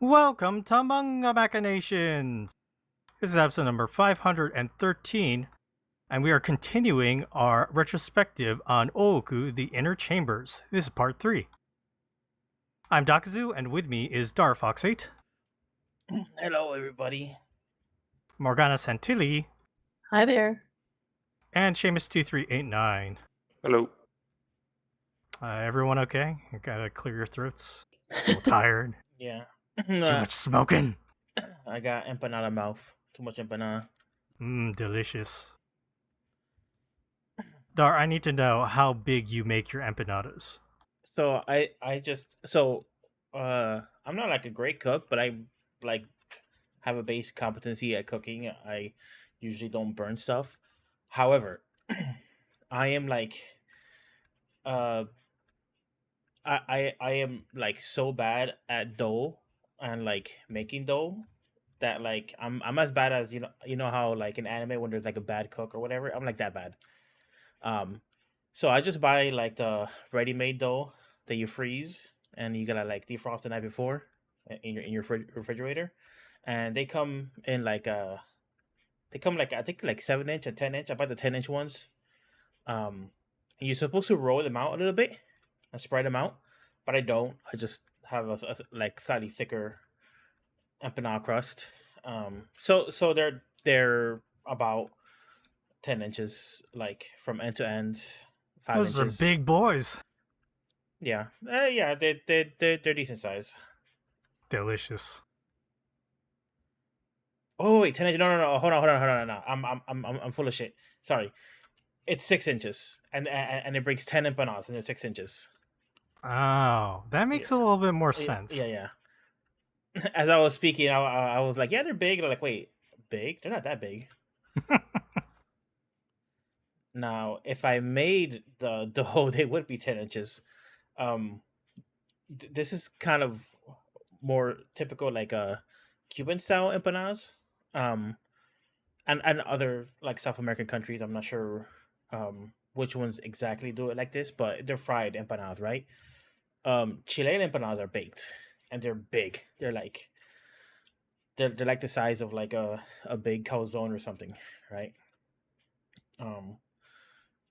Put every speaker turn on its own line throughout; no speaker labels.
Welcome to Manga Machinations! This is episode number 513, and we are continuing our retrospective on Ooku, the Inner Chambers. This is part 3. I'm Dakazu, and with me is Darfox8,
Hello, everybody.
Morgana Santilli,
Hi there.
and Seamus2389.
Hello.
Everyone okay? You gotta clear your throats. A little tired.
Yeah.
Too much smoking.
I got empanada mouth. Too much empanada.
Delicious. Dar, I need to know how big you make your empanadas.
So I'm not like a great cook, but I like have a base competency at cooking. I usually don't burn stuff. However, I am like I am like so bad at dough and like making dough that like I'm as bad as you know how like in anime when there's like a bad cook or whatever. I'm like that bad. So I just buy like the ready-made dough that you freeze and you gotta like defrost the night before in your refrigerator, and they come in like I think like 7-inch and 10-inch. I buy the 10-inch ones. And you're supposed to roll them out a little bit and spread them out, but I don't. I just have a like slightly thicker empanada crust. So they're about 10 inches, like from end to end. 5
Those
inches.
are big boys.
Yeah, yeah, they're decent size.
Delicious.
Oh wait, 10 inches? No, hold on. No. I'm full of shit. Sorry, it's 6 inches, and it brings 10 empanadas, and they're 6 inches.
Oh, that makes a little bit more sense.
Yeah. As I was speaking, I was like, yeah, they're big. They're like, wait, big? They're not that big. Now, if I made the dough, they would be 10 inches. This is kind of more typical, like a Cuban style empanadas. And other like South American countries. I'm not sure which ones exactly do it like this, but they're fried empanadas, right? Chilean empanadas are baked, and they're big. They're like the size of like a big calzone or something, right?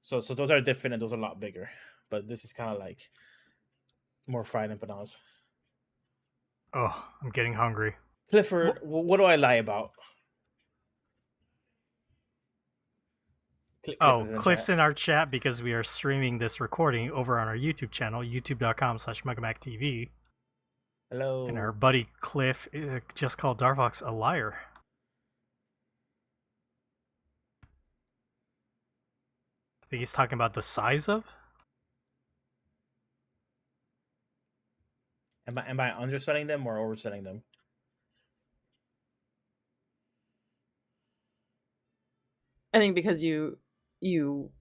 So those are different, and those are a lot bigger. But this is kind of like more fried empanadas.
Oh, I'm getting hungry.
Clifford, what do I lie about?
Cliff's in our chat because we are streaming this recording over on our YouTube channel, youtube.com/MegaMacTV.
Hello.
And our buddy Cliff just called Darfox a liar. I think he's talking about the size of?
Am I underselling them or overselling them?
I think because you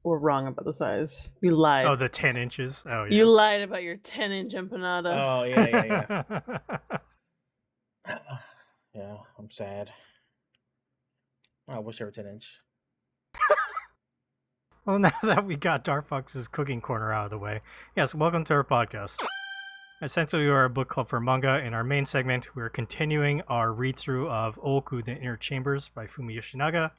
were wrong about the size. You lied.
Oh, the 10 inches? Oh, yeah.
You lied about your 10-inch empanada.
Oh, yeah. Yeah, I'm sad. I wish they were 10-inch.
Well, now that we got Darfox's cooking corner out of the way, yes, welcome to our podcast. Essentially, we are a book club for manga. In our main segment, we are continuing our read-through of Ooku, the Inner Chambers by Fumi Yoshinaga.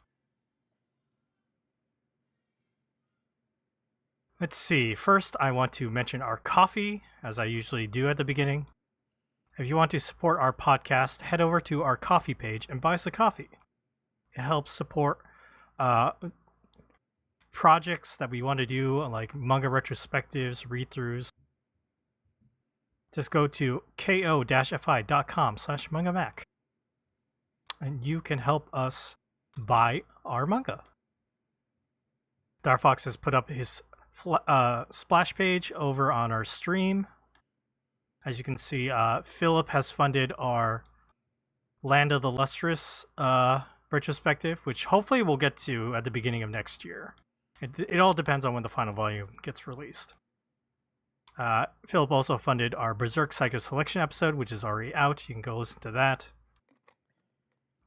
Let's see. First, I want to mention our coffee, as I usually do at the beginning. If you want to support our podcast, head over to our coffee page and buy us a coffee. It helps support projects that we want to do, like manga retrospectives, read-throughs. Just go to ko-fi.com/mangamac, and you can help us buy our manga. Darfox has put up his splash page over on our stream. As you can see, Philip has funded our Land of the Lustrous retrospective, which hopefully we'll get to at the beginning of next year. It all depends on when the final volume gets released. Philip also funded our Berserk Psycho Selection episode, which is already out. You can go listen to that.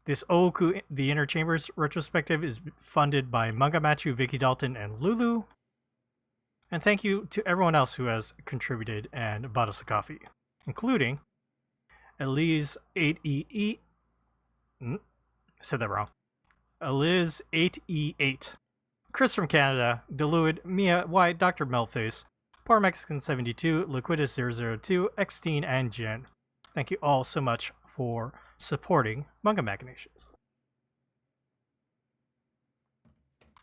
This Ooku, the Inner Chambers retrospective is funded by Manga Machu, Vicky Dalton, and Lulu. And thank you to everyone else who has contributed and bought us a coffee, including Elise 8E8. Said that wrong. Eliz 8E8. Chris from Canada, Deluid, Mia White, Dr. Melface, Poor Mexican 72, Liquidus 002, Xteen, and Jen. Thank you all so much for supporting Manga Machinations.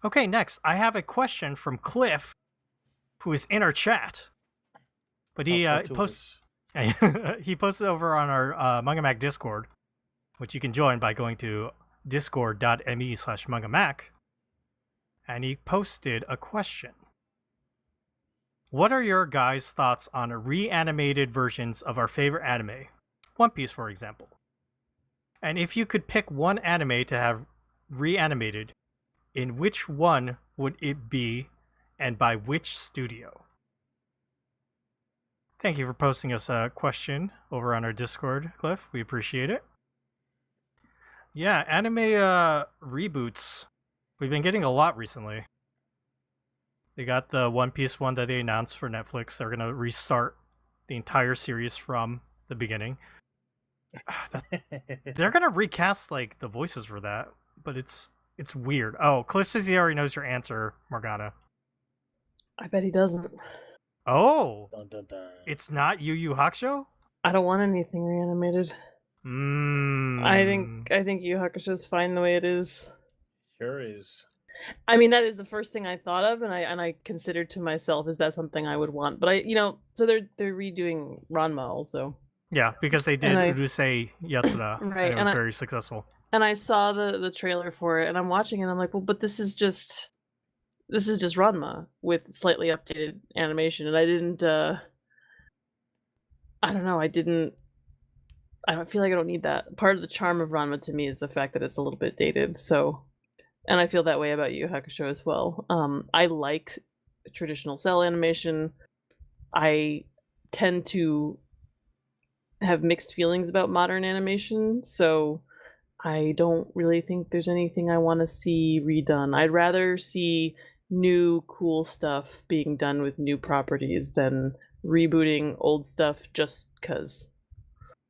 Okay, next, I have a question from Cliff, who is in our chat. But he he posted over on our Manga Mac Discord, which you can join by going to discord.me/mangamac. And he posted a question. What are your guys' thoughts on reanimated versions of our favorite anime? One Piece, for example. And if you could pick one anime to have reanimated, in which one would it be, and by which studio? Thank you for posting us a question over on our Discord, Cliff. We appreciate it. Yeah, anime reboots. We've been getting a lot recently. They got the One Piece one that they announced for Netflix. They're going to restart the entire series from the beginning. They're going to recast like the voices for that, but it's weird. Oh, Cliff says he already knows your answer, Morgana.
I bet he doesn't.
Oh,
Dun, dun, dun.
It's not Yu Yu Hakusho?
I don't want anything reanimated. I think Yu Yu Hakusho is fine the way it is.
Sure is.
I mean, that is the first thing I thought of, and I considered to myself, is that something I would want? But so they're redoing Ranma also.
Yeah, because they did Urusei Yatsura,
right,
and it was very successful.
And I saw the trailer for it, and I'm watching it, and I'm like, well, but this is just Ranma with slightly updated animation, and I didn't. I don't know. I don't feel like I don't need that. Part of the charm of Ranma to me is the fact that it's a little bit dated. So, and I feel that way about Yu Yu Hakusho as well. I like traditional cell animation. I tend to have mixed feelings about modern animation, so I don't really think there's anything I want to see redone. I'd rather see new cool stuff being done with new properties than rebooting old stuff just cuz.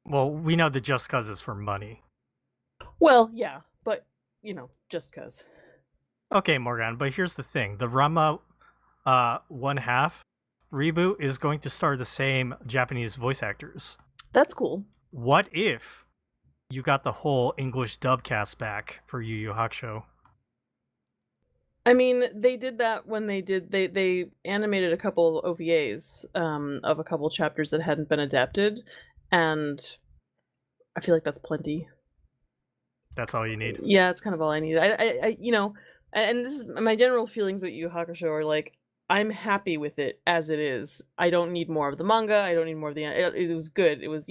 Well, we know the just cuz is for money.
Well, yeah, but just cuz.
Okay, Morgan, but here's the thing. The Ranma 1/2 reboot is going to star the same Japanese voice actors.
That's cool.
What if you got the whole English dub cast back for Yu Yu Hakusho?
I mean, they did that when they animated a couple OVAs of a couple chapters that hadn't been adapted, and I feel like that's plenty.
That's all you need.
Yeah, it's kind of all I need. I and this is my general feelings with Yu Yu Hakusho are like, I'm happy with it as it is. I don't need more of the manga. I don't need more of the. It was good. It was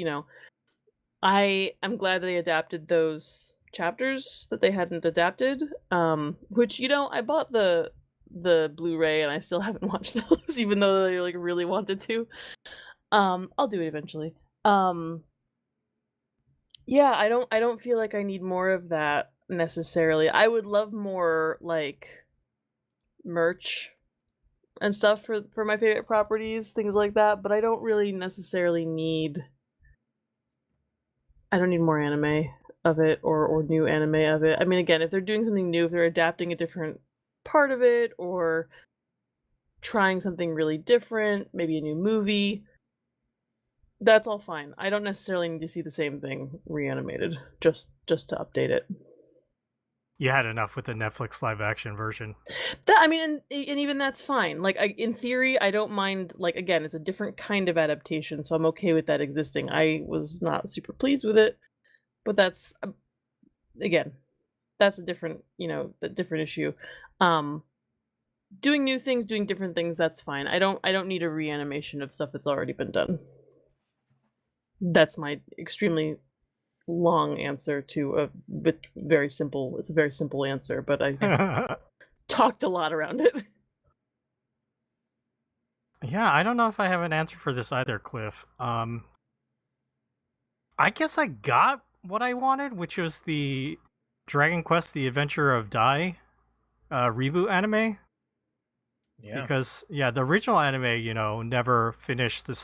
I'm glad they adapted those chapters that they hadn't adapted. Which I bought the Blu-ray and I still haven't watched those, even though they like really wanted to. I'll do it eventually. Yeah, I don't feel like I need more of that necessarily. I would love more like merch and stuff for my favorite properties, things like that, but I don't really necessarily need more anime of it or new anime of it. I mean, again, if they're doing something new, if they're adapting a different part of it or trying something really different, maybe a new movie, that's all fine. I don't necessarily need to see the same thing reanimated just to update it.
You had enough with the Netflix live action version.
And even that's fine. Like, in theory, I don't mind. Like, again, it's a different kind of adaptation, so I'm okay with that existing. I was not super pleased with it, but that's again, that's a different, different issue. Doing new things, doing different things, that's fine. I don't need a reanimation of stuff that's already been done. That's my extremely long answer to a very simple. It's a very simple answer, but I talked a lot around it.
Yeah, I don't know if I have an answer for this either, Cliff. I guess I got what I wanted, which was the Dragon Quest: The Adventure of Dai reboot anime.
Yeah.
Because the original anime, never finished the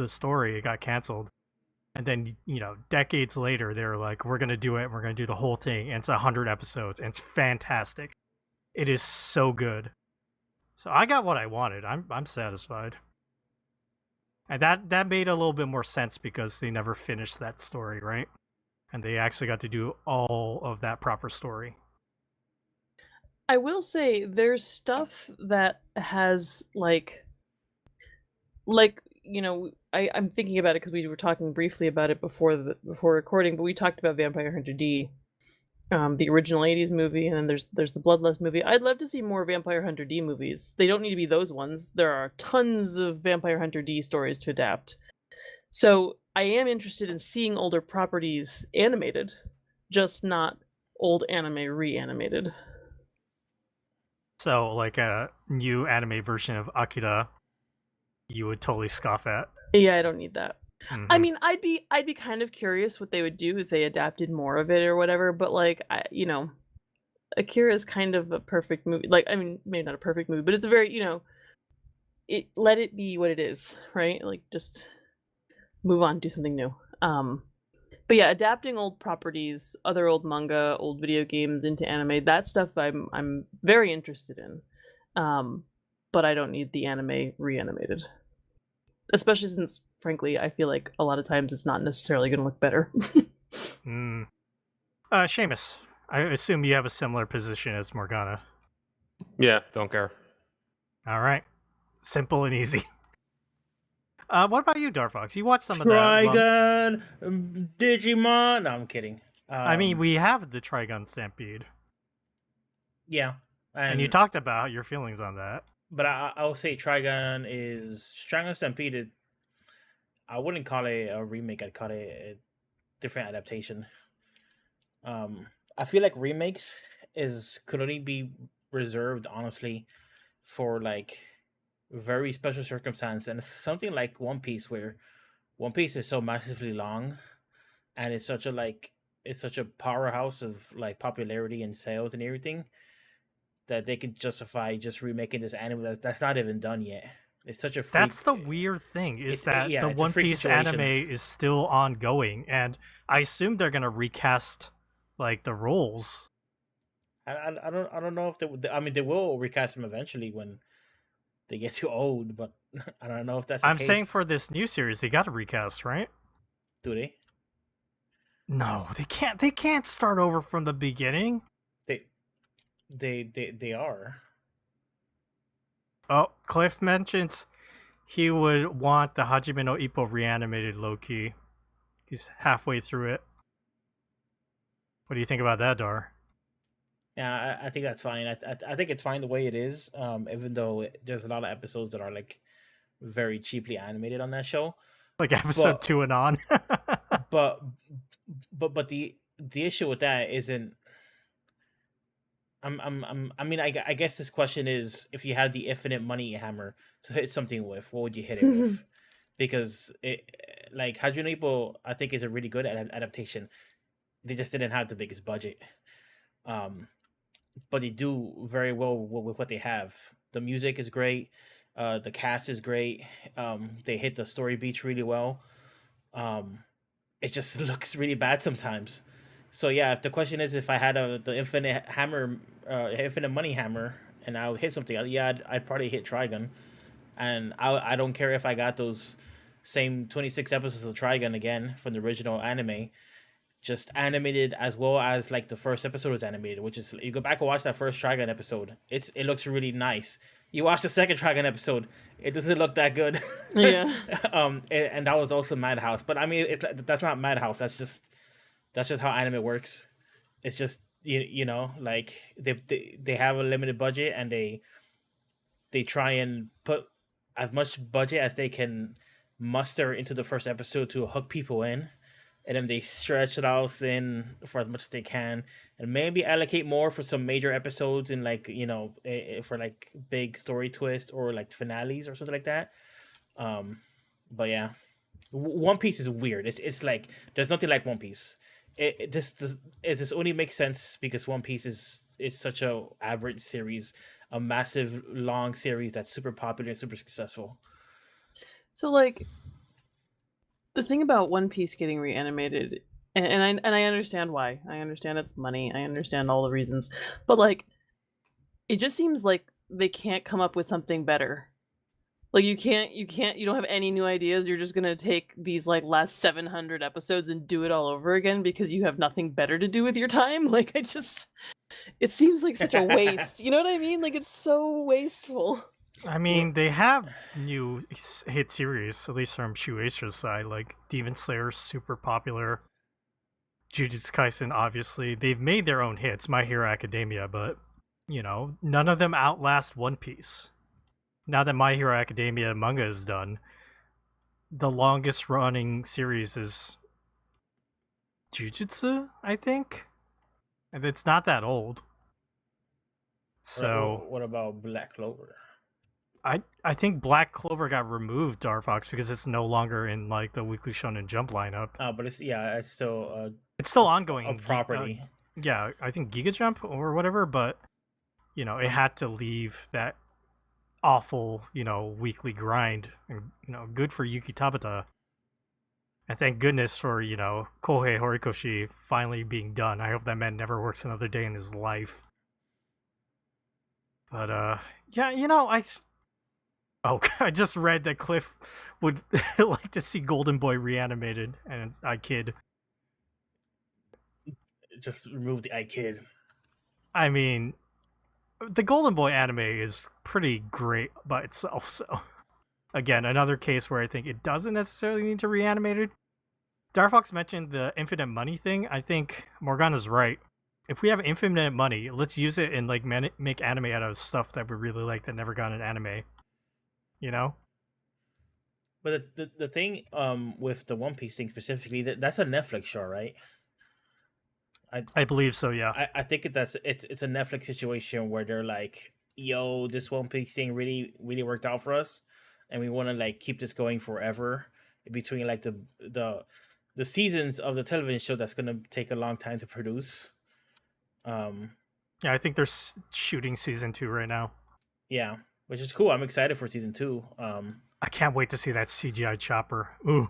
story. It got canceled. And then, decades later, they were like, we're going to do it. We're going to do the whole thing. And it's 100 episodes. And it's fantastic. It is so good. So I got what I wanted. I'm satisfied. And that made a little bit more sense because they never finished that story, right? And they actually got to do all of that proper story.
I will say there's stuff that has I'm thinking about it because we were talking briefly about it before recording, but we talked about Vampire Hunter D, the original '80s movie, and then there's the Bloodlust movie. I'd love to see more Vampire Hunter D movies. They don't need to be those ones. There are tons of Vampire Hunter D stories to adapt. So I am interested in seeing older properties animated, just not old anime reanimated.
So, like a new anime version of Akira, you would totally scoff at.
Yeah, I don't need that.
Mm-hmm.
I mean, I'd be kind of curious what they would do if they adapted more of it or whatever. But Akira is kind of a perfect movie. Like, I mean, maybe not a perfect movie, but it's a very let it be what it is, right? Like, just move on, do something new. But yeah, adapting old properties, other old manga, old video games into anime, that stuff I'm very interested in. But I don't need the anime reanimated. Especially since, frankly, I feel like a lot of times it's not necessarily going to look better.
Seamus, I assume you have a similar position as Morgana.
Yeah, don't care.
All right. Simple and easy. What about you, Darfox? You watched some of that.
Trigun, Digimon. No, I'm kidding.
I mean, we have the Trigun Stampede.
Yeah.
And you talked about your feelings on that.
But I'll say Trigun Stampede. I wouldn't call it a remake. I'd call it a different adaptation. I feel like remakes could only be reserved, honestly, for like very special circumstance, and it's something like One Piece, where One Piece is so massively long, and it's such a powerhouse of like popularity and sales and everything, that they could justify just remaking this anime that's not even done yet. It's such a freak.
That's the weird thing, is that the One Piece anime is still ongoing, and I assume they're gonna recast like the roles.
I don't know if they will recast them eventually when they get too old, but I don't know if that's the case.
Saying for this new series they gotta recast, right?
Do they?
No, they can't. They can't start over from the beginning.
They are.
Oh, Cliff mentions he would want the Hajime no Ippo reanimated low-key. He's halfway through it. What do you think about that, Dar?
Yeah, I think that's fine. I think it's fine the way it is. Even though there's a lot of episodes that are like very cheaply animated on that show,
like episode 2 and on.
but the issue with that isn't. I mean, I guess this question is, if you had the infinite money hammer to hit something with, what would you hit it with? Because like Hajime no Ippo, I think is a really good adaptation. They just didn't have the biggest budget. But they do very well with what they have. The music is great. The cast is great. They hit the story beats really well. It just looks really bad sometimes. So yeah, if the question is if I had the infinite hammer, infinite money hammer, and I would hit something, I'd probably hit Trigun. And I don't care if I got those same 26 episodes of Trigun again from the original anime, just animated as well as like the first episode was animated, which is, you go back and watch that first Trigun episode, it looks really nice. You watch the second Trigun episode, it doesn't look that good.
Yeah.
And that was also Madhouse, but I mean that's not Madhouse. That's just how anime works. It's just you know, like they have a limited budget, and they try and put as much budget as they can muster into the first episode to hook people in, and then they stretch it out in for as much as they can, and maybe allocate more for some major episodes and like, you know, for like big story twist or like finales or something like that. But yeah, One Piece is weird. It's like there's nothing like One Piece. This only makes sense because One Piece is such a average series, a massive long series that's super popular and super successful.
So like, the thing about One Piece getting reanimated, and I understand why. I understand it's money. I understand all the reasons, but like, it just seems like they can't come up with something better. Like you don't have any new ideas. You're just gonna take these like last 700 episodes and do it all over again because you have nothing better to do with your time. Like it seems like such a waste. You know what I mean? Like it's so wasteful.
I mean, they have new hit series, at least from Shueisha's side, like Demon Slayer's super popular. Jujutsu Kaisen, obviously. They've made their own hits, My Hero Academia, but, none of them outlast One Piece. Now that My Hero Academia manga is done, the longest running series is Jujutsu, I think? And it's not that old. So
what about Black Clover?
I think Black Clover got removed, Darfox, because it's no longer in like the Weekly Shonen Jump lineup.
But it's
still ongoing.
a property.
Yeah, I think Giga Jump or whatever, but it had to leave that awful, weekly grind. And, good for Yuki Tabata. And thank goodness for, Kohei Horikoshi finally being done. I hope that man never works another day in his life. But yeah, I just read that Cliff would like to see Golden Boy reanimated, and I kid.
Just remove the I kid.
I mean, the Golden Boy anime is pretty great by itself, so again, another case where I think it doesn't necessarily need to reanimate it. Darfox mentioned the infinite money thing. I think Morgana's right. If we have infinite money, let's use it and like make anime out of stuff that we really like that never got an anime.
But the thing with the One Piece thing specifically, that's a Netflix show, right?
I believe so, yeah.
I think it's a Netflix situation where they're like, yo, this One Piece thing really really worked out for us, and we want to like keep this going forever between like the seasons of the television show that's gonna take a long time to produce.
Yeah, I think they're shooting season 2 right now.
Yeah, which is cool. I'm excited for season 2.
I can't wait to see that CGI chopper. Ooh.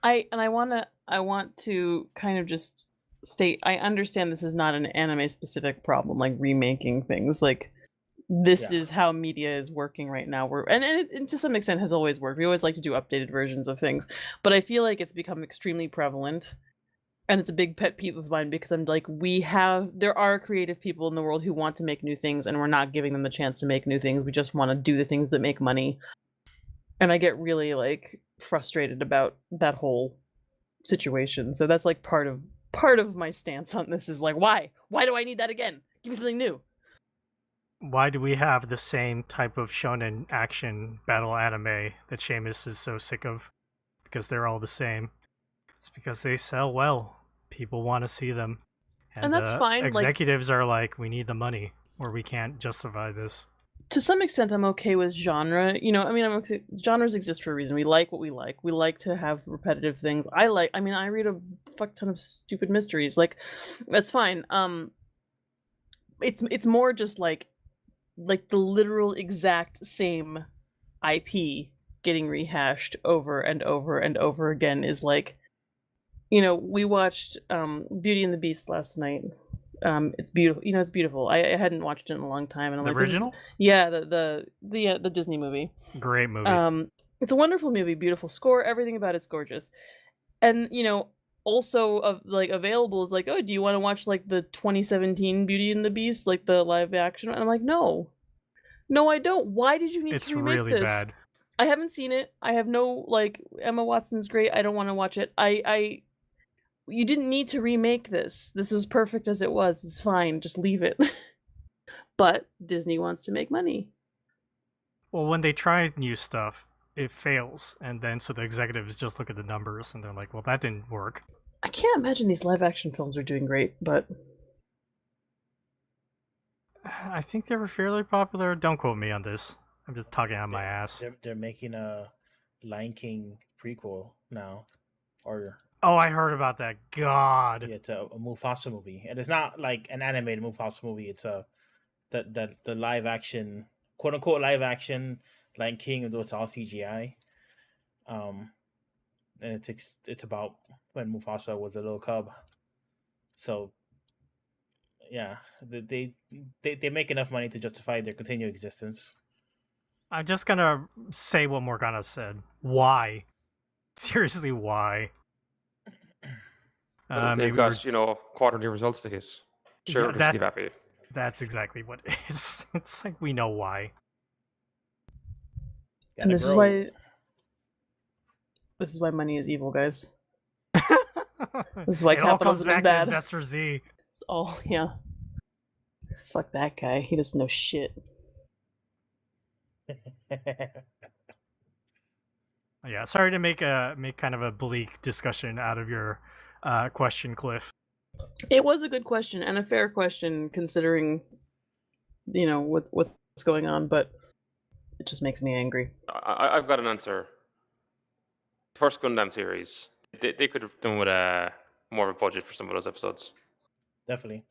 I want to kind of just state, I understand this is not an anime specific problem, like remaking things. Like this is how media is working right now. And it to some extent has always worked. We always like to do updated versions of things, but I feel like it's become extremely prevalent. And it's a big pet peeve of mine because I'm like, there are creative people in the world who want to make new things, and we're not giving them the chance to make new things. We just want to do the things that make money. And I get really like frustrated about that whole situation. So that's like part of my stance on this is like, why do I need that again? Give me something new.
Why do we have the same type of shonen action battle anime that Seamus is so sick of? Because they're all the same. It's because they sell well. People want to see them.
And that's fine.
Executives are like, we need the money, or we can't justify this.
To some extent, I'm okay with genre. Genres exist for a reason. We like what we like. We like to have repetitive things. I read a fuck ton of stupid mysteries. Like, that's fine. It's more just like the literal exact same IP getting rehashed over and over and over again is like, we watched Beauty and the Beast last night. It's beautiful. It's beautiful. I hadn't watched it in a long time, and I'm
the
like,
original?
Yeah, the Disney movie.
Great movie.
It's a wonderful movie, beautiful score, everything about it's gorgeous. And also available is like, oh, do you want to watch like the 2017 Beauty and the Beast, like the live action? And I'm like, no, I don't. Why did you need to remake
really
this?
Bad.
I haven't seen it. I have no Emma Watson's great. I don't want to watch it. You didn't need to remake this. This is perfect as it was. It's fine. Just leave it. But Disney wants to make money.
Well, when they try new stuff, it fails. And then so the executives just look at the numbers and they're like, well, that didn't work.
I can't imagine these live action films are doing great, but
I think they were fairly popular. Don't quote me on this. I'm just talking out my ass.
They're making a Lion King prequel now.
Oh, I heard about that. God.
Yeah, it's a Mufasa movie, and it's not like an animated Mufasa movie. It's the live action, quote unquote live action Lion King, although it's all CGI. and it's about when Mufasa was a little cub. So yeah, they make enough money to justify their continued existence.
I'm just gonna say what Morgana said. Why? Seriously, why?
They've
Maybe we're
got, quarterly results to hit. Sure,
yeah.
just keep happy.
That's exactly what it is. It's like we know why.
And
Gotta
this is
grow.
why money is evil, guys. This is why
it all comes
capitalism is
back to
bad.
Investor Z.
It's all yeah. Fuck that guy. He doesn't know shit.
Yeah, sorry to make kind of a bleak discussion out of your question, Cliff.
It was a good question and a fair question considering, what's going on, but it just makes me angry.
I've got an answer. First Gundam series, they could have done with more of a budget for some of those episodes.
Definitely.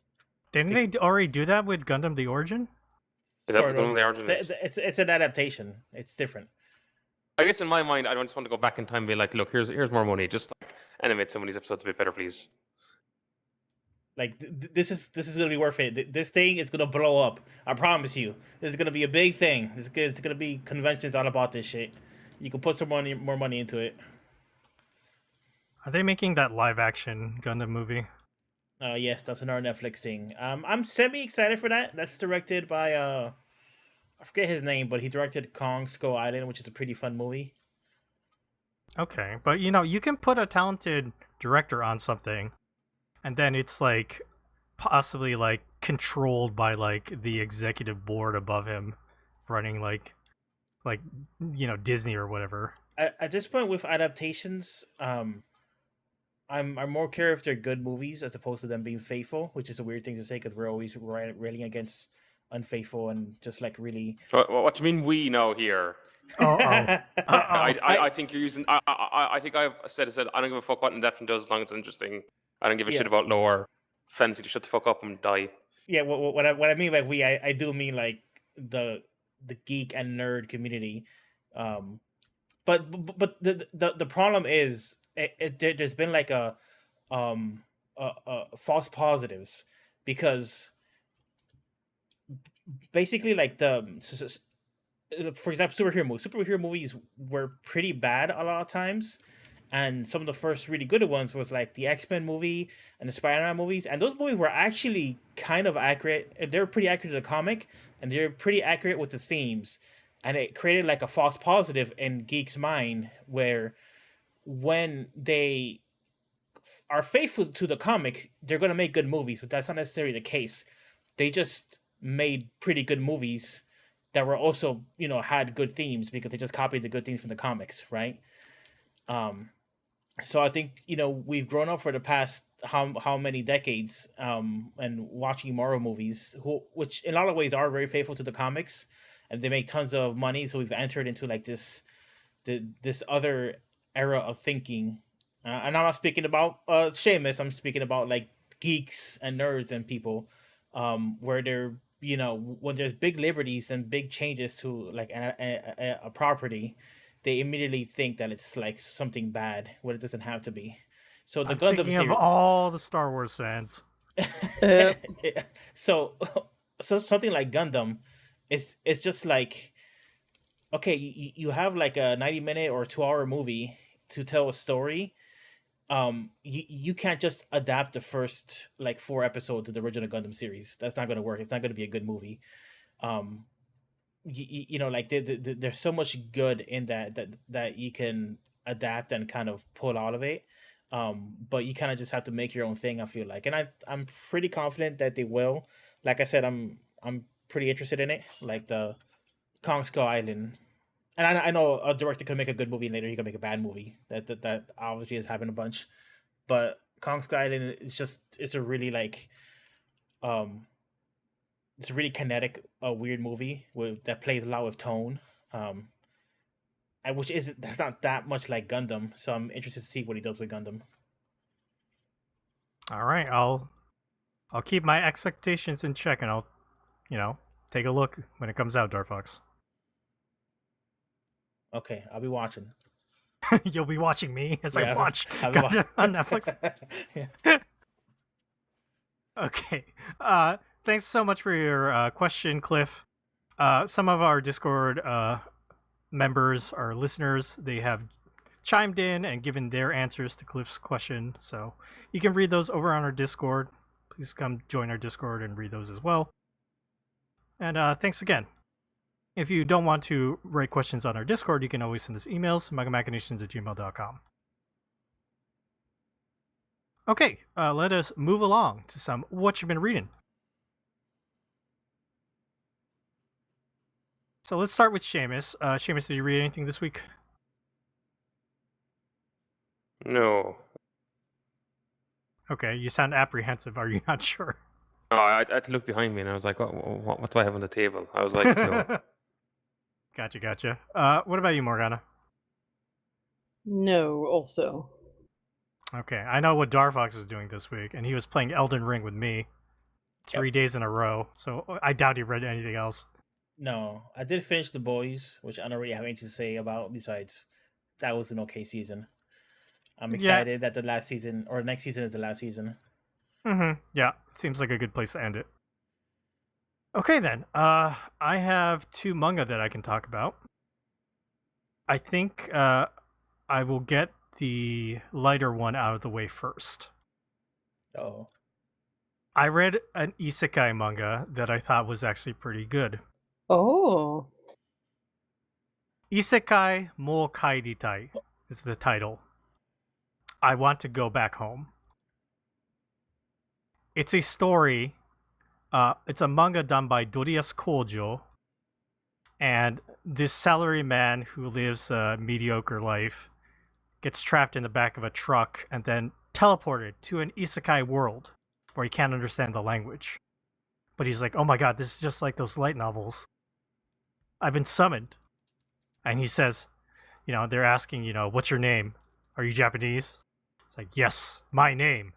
Didn't they already do that with Gundam the Origin?
Is that
Sort
what
of.
the origin is?
It's an adaptation. It's different.
I guess in my mind, I don't just want to go back in time and be like, look, here's more money. Just like animate some of these episodes a bit better, please.
Like this is gonna be worth it. This thing is gonna blow up. I promise you. This is gonna be a big thing. It's gonna be conventions all about this shit. You can put some more money into it.
Are they making that live action Gundam movie?
Yes, that's another Netflix thing. I'm semi excited for that. That's directed by I forget his name, but he directed Kong Skull Island, which is a pretty fun movie.
Okay, but you can put a talented director on something, and then it's like possibly like controlled by like the executive board above him, running like Disney or whatever.
At this point with adaptations, I'm more care if they're good movies as opposed to them being faithful, which is a weird thing to say because we're always railing against unfaithful and just like really.
What do you mean we know here? I think you're using. I think I've said I don't give a fuck what Indefin does as long as it's interesting. I don't give a shit about lore. Fancy to shut the fuck up and die.
Yeah, what I mean by we, I do mean like the geek and nerd community, but the problem is there's been like a false positives because basically like for example superhero movies were pretty bad a lot of times, and some of the first really good ones was like the X-Men movie and the Spider-Man movies, and those movies were actually kind of accurate. They were pretty accurate to the comic, and they're pretty accurate with the themes, and it created like a false positive in geeks' mind where when they are faithful to the comic, they're going to make good movies, but that's not necessarily the case. They just made pretty good movies that were also, had good themes because they just copied the good themes from the comics, right? So I think, we've grown up for the past how many decades, and watching Marvel movies, which in a lot of ways are very faithful to the comics, and they make tons of money. So we've entered into like this other era of thinking, and I'm not speaking about Seamus. I'm speaking about like geeks and nerds and people, where they're when there's big liberties and big changes to like a property, they immediately think that it's like something bad when it doesn't have to be. So the
I'm
Gundam
thinking
series,
of all the Star Wars fans.
so something like Gundam, it's just like, okay, you have like a 90-minute or 2-hour movie to tell a story. You can't just adapt the first like 4 episodes of the original Gundam series. That's not going to work. It's not going to be a good movie. Like there's so much good in that you can adapt and kind of pull out of it. But you kind of just have to make your own thing, I feel like, and I'm pretty confident that they will. Like I said, I'm pretty interested in it, like the Kong Skull Island. And I know a director could make a good movie and later he could make a bad movie. That obviously has happened a bunch. But Kong Skull Island it's a really like it's a really kinetic, weird movie that plays a lot with tone. Which isn't that's not that much like Gundam, so I'm interested to see what he does with Gundam.
All right, I'll keep my expectations in check, and I'll take a look when it comes out, Dark Fox.
Okay, I'll be watching.
You'll be watching me as I
Yeah,
watch
I'll be
Gundam on Netflix.
Yeah.
Okay. Thanks so much for your question, Cliff. Some of our Discord members, our listeners, they have chimed in and given their answers to Cliff's question. So you can read those over on our Discord. Please come join our Discord and read those as well. And thanks again. If you don't want to write questions on our Discord, you can always send us emails, mangamachinations@gmail.com. Okay, let us move along to some what you've been reading. So let's start with Seamus. Seamus, did you read anything this week?
No.
Okay, you sound apprehensive. Are you not sure?
No, I had to look behind me and I was like, what do I have on the table? I was like, no.
Gotcha. What about you, Morgana?
No, also.
Okay, I know what Darfox was doing this week, and he was playing Elden Ring with me 3 days in a row, so I doubt he read anything else.
No, I did finish The Boys, which I don't really have anything to say about besides that was an okay season. I'm excited that the last season or next season is the last season.
Yeah, it seems like a good place to end it. Okay then, I have 2 manga that I can talk about. I think I will get the lighter one out of the way first.
Oh.
I read an isekai manga that I thought was actually pretty good.
Oh.
Isekai mo kairitai is the title. I want to go back home. It's a story. It's a manga done by Dorias Kojo, and this salaryman who lives a mediocre life gets trapped in the back of a truck and then teleported to an isekai world where he can't understand the language. But he's like, oh my god, this is just like those light novels. I've been summoned. And he says, they're asking, what's your name? Are you Japanese? It's like, yes, my name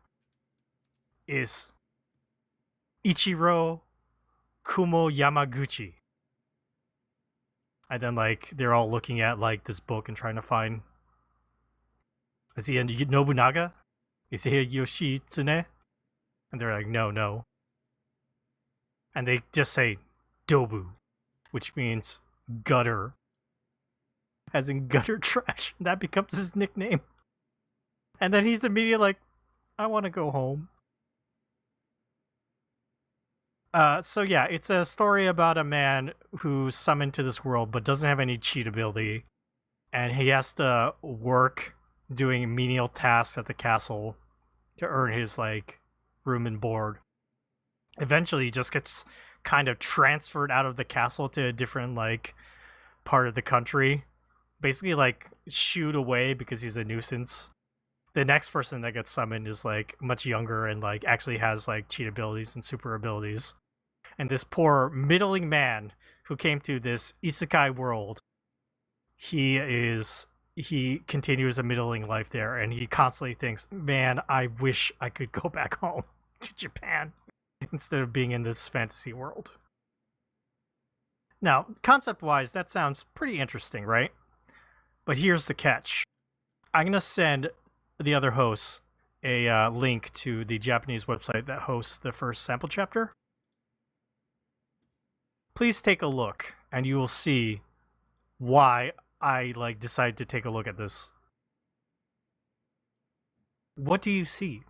is Ichiro Kumo Yamaguchi. And then, they're all looking at, this book and trying to find... Is he a Nobunaga? Is he a Yoshitsune? And they're like, no. And they just say, Dobu, which means gutter. As in gutter trash. And that becomes his nickname. And then he's immediately like, I want to go home. So yeah, it's a story about a man who's summoned to this world but doesn't have any cheat ability. And he has to work doing menial tasks at the castle to earn his, room and board. Eventually, he just gets kind of transferred out of the castle to a different, part of the country. Basically, shooed away because he's a nuisance. The next person that gets summoned is, much younger and, actually has, cheat abilities and super abilities. And this poor middling man who came to this isekai world, he continues a middling life there, and he constantly thinks, man, I wish I could go back home to Japan instead of being in this fantasy world. Now, concept-wise, that sounds pretty interesting, right? But here's the catch. I'm going to send the other hosts a link to the Japanese website that hosts the first sample chapter. Please take a look, and you will see why I decided to take a look at this. What do you see?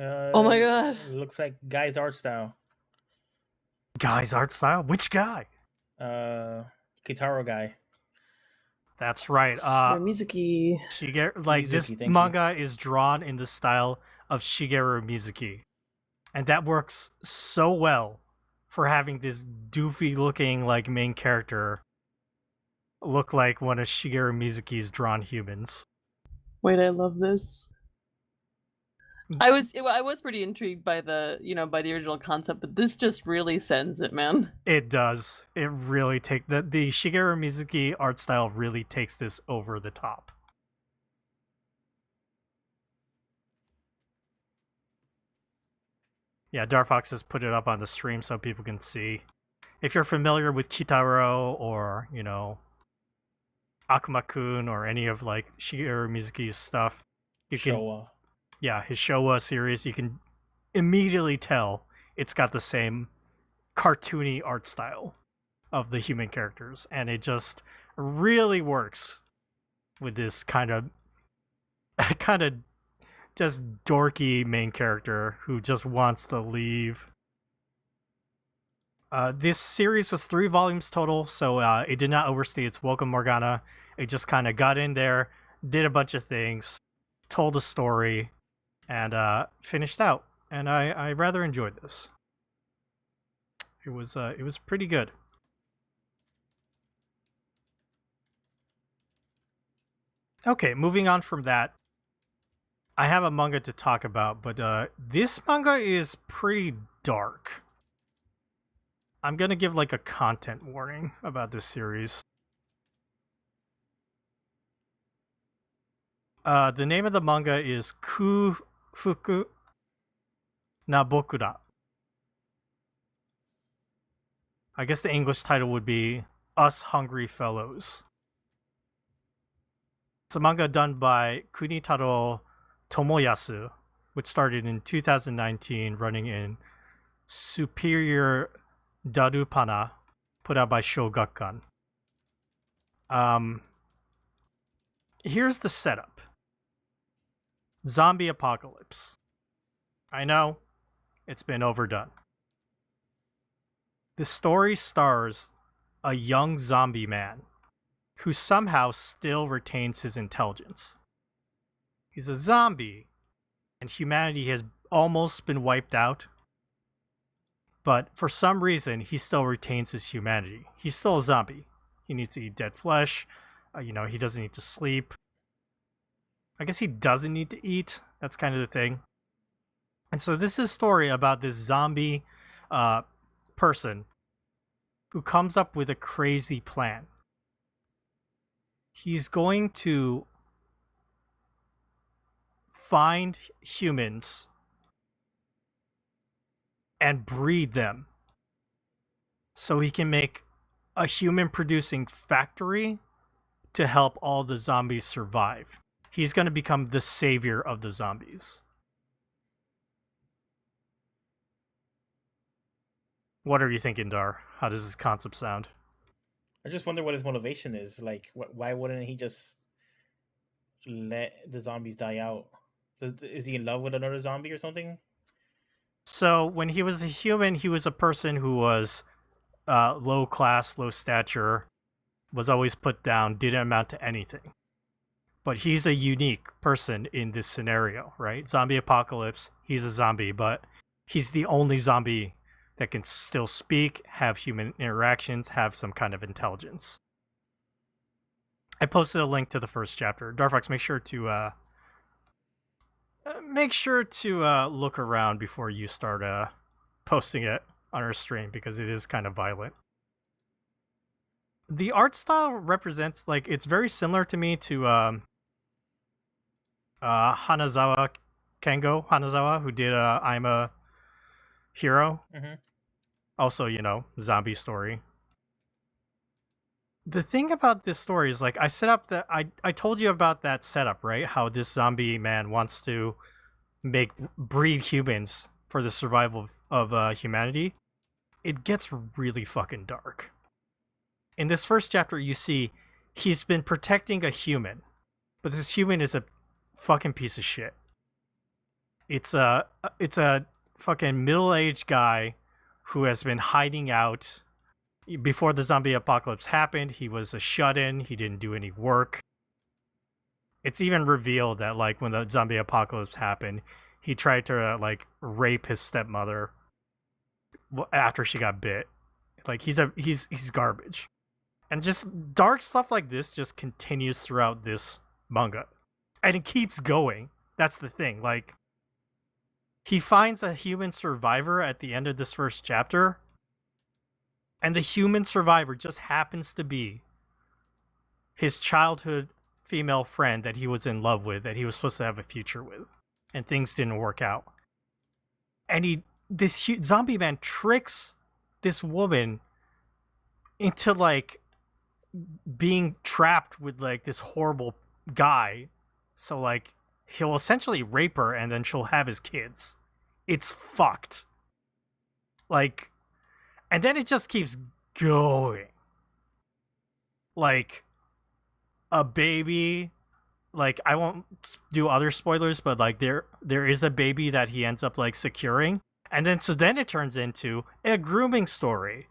Oh my god.
Looks like Guy's art style.
Guy's art style? Which guy?
Kitaro Guy.
That's right.
Mizuki.
Shigeru, this manga is drawn in the style of Shigeru Mizuki. And that works so well for having this doofy-looking, main character look like one of Shigeru Mizuki's drawn humans.
Wait, I love this. I was pretty intrigued by the original concept, but this just really sends it, man.
It does. It really the Shigeru Mizuki art style really takes this over the top. Yeah, Darfox has put it up on the stream so people can see. if you're familiar with Kitaro or, Akuma-kun or any of like Shigeru Mizuki's stuff, you can
Showa.
his Showa series, you can immediately tell it's got the same cartoony art style of the human characters, and it just really works with this kind of just dorky main character who just wants to leave. This series was 3 volumes total, so it did not overstay its welcome, Morgana. It just kind of got in there, did a bunch of things, told a story, and finished out. And I rather enjoyed this. It was pretty good. Okay, moving on from that, I have a manga to talk about, but this manga is pretty dark. I'm gonna give like a content warning about this series. The name of the manga is Kufuku na Bokura. I guess the English title would be Us Hungry Fellows. It's a manga done by Kunitaro Tomoyasu, which started in 2019, running in Superior Darupana, put out by Shogakkan. Here's the setup. Zombie apocalypse. I know, it's been overdone. The story stars a young zombie man who somehow still retains his intelligence. He's a zombie, and humanity has almost been wiped out. But for some reason, he still retains his humanity. He's still a zombie. He needs to eat dead flesh. He doesn't need to sleep. I guess he doesn't need to eat. That's kind of the thing. And so this is a story about this zombie person who comes up with a crazy plan. He's going to find humans and breed them so he can make a human producing factory to help all the zombies survive. He's going to become the savior of the zombies. What are you thinking, Dar? How does this concept sound?
I just wonder what his motivation is. Like, why wouldn't he just let the zombies die out? Is he in love with another zombie or something?
So when he was a human, he was a person who was low class, low stature, was always put down, didn't amount to anything. But he's a unique person in this scenario, right? Zombie apocalypse, he's a zombie, but he's the only zombie that can still speak, have human interactions, have some kind of intelligence. I posted a link to the first chapter. Darfox, make sure to look around before you start posting it on our stream, because it is kind of violent. The art style represents, like, it's very similar to me to Hanazawa Hanazawa, who did I'm a Hero.
Mm-hmm.
Also, zombie story. The thing about this story is, like, I set up that I told you about that setup, right? How this zombie man wants to breed humans for the survival of humanity. It gets really fucking dark. In this first chapter, you see he's been protecting a human, but this human is a fucking piece of shit. It's a fucking middle-aged guy who has been hiding out. Before the zombie apocalypse happened, he was a shut-in. He didn't do any work. It's even revealed that, like, when the zombie apocalypse happened, he tried to like rape his stepmother after she got bit. Like, he's garbage. And just dark stuff like this just continues throughout this manga. And it keeps going. That's the thing. Like, he finds a human survivor at the end of this first chapter, and the human survivor just happens to be his childhood female friend that he was in love with, that he was supposed to have a future with, and things didn't work out. And this zombie man tricks this woman into like being trapped with like this horrible guy. So like he'll essentially rape her and then she'll have his kids. It's fucked. Like, and then it just keeps going. Like a baby, like I won't do other spoilers, but like there is a baby that he ends up like securing, and then it turns into a grooming story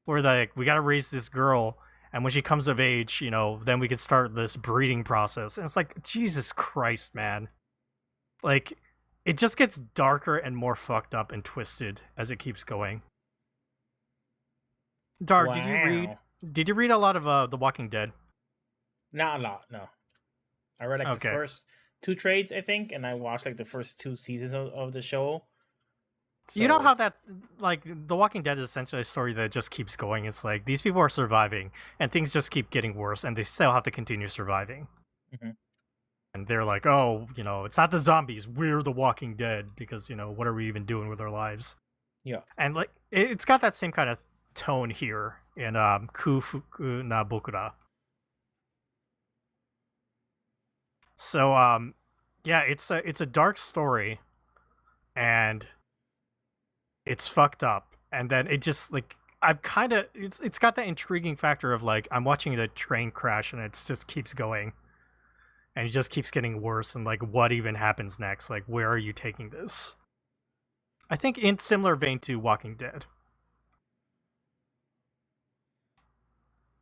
where like we got to raise this girl, and when she comes of age, then we could start this breeding process. And it's like, Jesus Christ, man. Like it just gets darker and more fucked up and twisted as it keeps going. Dar,
Wow.
did you read a lot of The Walking Dead?
Not a lot, no. I read like the
Okay.
first 2 trades, I think, and I watched like the first 2 seasons of the show.
You know
So-
how that, like, The Walking Dead is essentially a story that just keeps going. It's like these people are surviving, and things just keep getting worse, and they still have to continue surviving.
Mhm.
And they're like, oh, it's not the zombies, we're The Walking Dead, because, what are we even doing with our lives?
Yeah.
And, like, it's got that same kind of tone here in Kufuku na Bokura. So, yeah, it's a dark story, and it's fucked up, and then it just like it's got that intriguing factor of like I'm watching the train crash and it just keeps going, and it just keeps getting worse, and like what even happens next? Like where are you taking this? I think in similar vein to Walking Dead.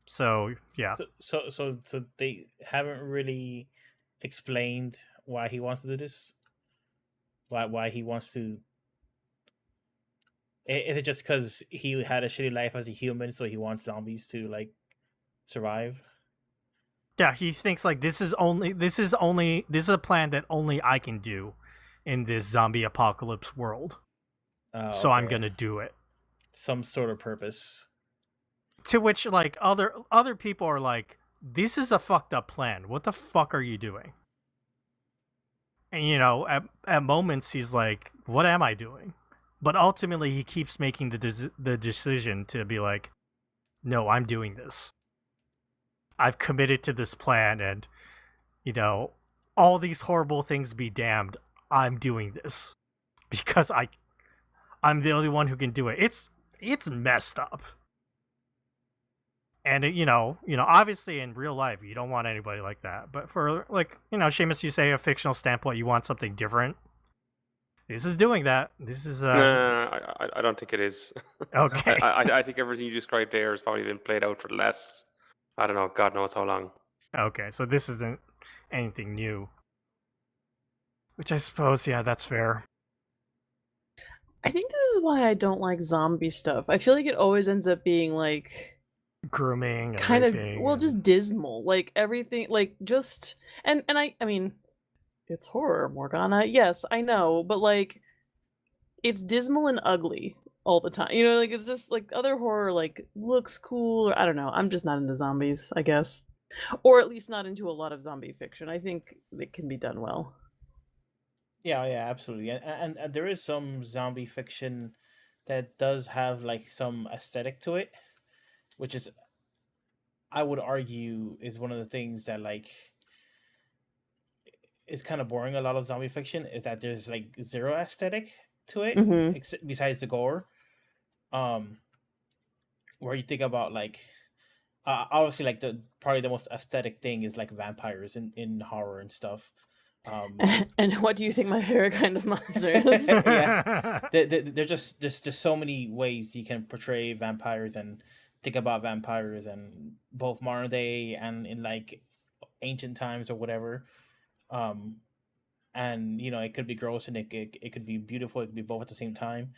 So yeah,
So they haven't really explained why he wants to do this. Why he wants to? Is it just because he had a shitty life as a human, so he wants zombies to like survive?
yeah, he thinks like this is a plan that only I can do in this zombie apocalypse world. So I'm
Okay.
gonna do it.
Some sort of purpose.
To which like other people are like, this is a fucked up plan. What the fuck are you doing? And at moments he's like, what am I doing? But ultimately he keeps making the decision to be like, no, I'm doing this. I've committed to this plan, and all these horrible things be damned, I'm doing this because I'm the only one who can do it. It's messed up. And obviously in real life you don't want anybody like that. But for like, Seamus, you say a fictional standpoint, you want something different. This is doing that. This is
I don't think it is.
okay.
I think everything you described there has probably been played out for the last, I don't know, God knows how long.
Okay, so this isn't anything new. Which I suppose, yeah, that's fair.
I think this is why I don't like zombie stuff. I feel like it always ends up being like
Grooming and
kind of
raping
just dismal. Like everything, like just and I mean, it's horror, Morgana. Yes, I know, but like it's dismal and ugly all the time. Like it's just like other horror like looks cool, or I don't know. I'm just not into zombies, I guess. Or at least not into a lot of zombie fiction. I think it can be done well.
Yeah, absolutely. And there is some zombie fiction that does have like some aesthetic to it, which is, I would argue, is one of the things that like is kind of boring. A lot of zombie fiction is that there's like zero aesthetic to it,
Mhm.
besides the gore. Where you think about like, obviously like the probably the most aesthetic thing is like vampires in horror and stuff.
And what do you think my favorite kind of monster is?
Yeah. There's just so many ways you can portray vampires and think about vampires, and both modern day and in like ancient times or whatever. And it could be gross, and it could be beautiful. It could be both at the same time.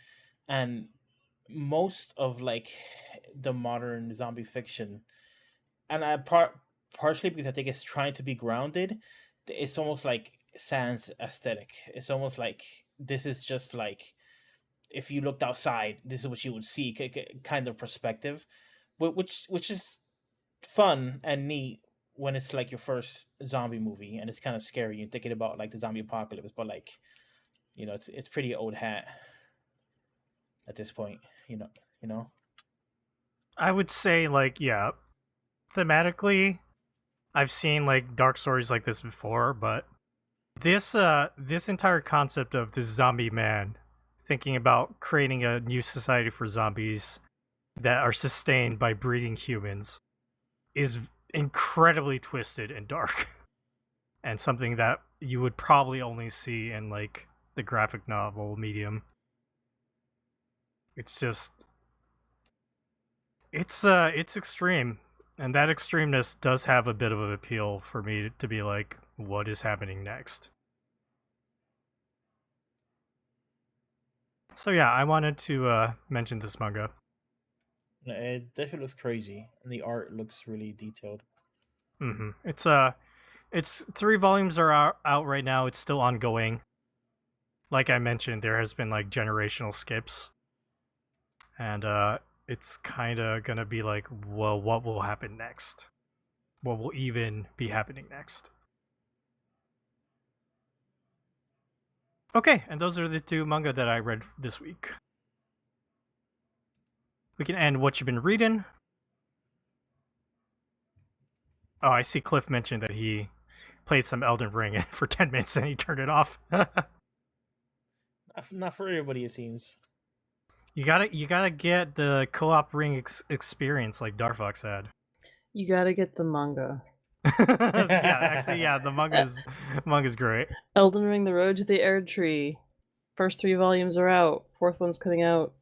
And most of like the modern zombie fiction, and partially because I think it's trying to be grounded, it's almost like sans aesthetic. It's almost like this is just like, if you looked outside, this is what you would see, kind of perspective, which is fun and neat when it's like your first zombie movie and it's kind of scary. You're thinking about like the zombie apocalypse, but like it's pretty old hat at this point. You know.
I would say, like, yeah, thematically, I've seen like dark stories like this before, but this entire concept of this zombie man thinking about creating a new society for zombies that are sustained by breeding humans is incredibly twisted and dark, and something that you would probably only see in like the graphic novel medium. It's just it's extreme, and that extremeness does have a bit of an appeal for me to be like, what is happening next? So yeah, I wanted to mention this manga.
It definitely looks crazy, and the art looks really detailed.
It's 3 volumes are out right now. It's still ongoing. Like I mentioned, there has been like generational skips, and it's kind of gonna be like, well, what will happen next? What will even be happening next? Okay, and those are the 2 manga that I read this week. We can end what you've been reading. Oh, I see Cliff mentioned that he played some Elden Ring for 10 minutes and he turned it off.
Not for everybody, it seems.
You gotta get the co-op ring experience like Darfox had.
You gotta get the manga.
Yeah, actually, yeah, the manga's great.
Elden Ring: The Road to the Air Tree. First 3 volumes are out. 4th one's coming out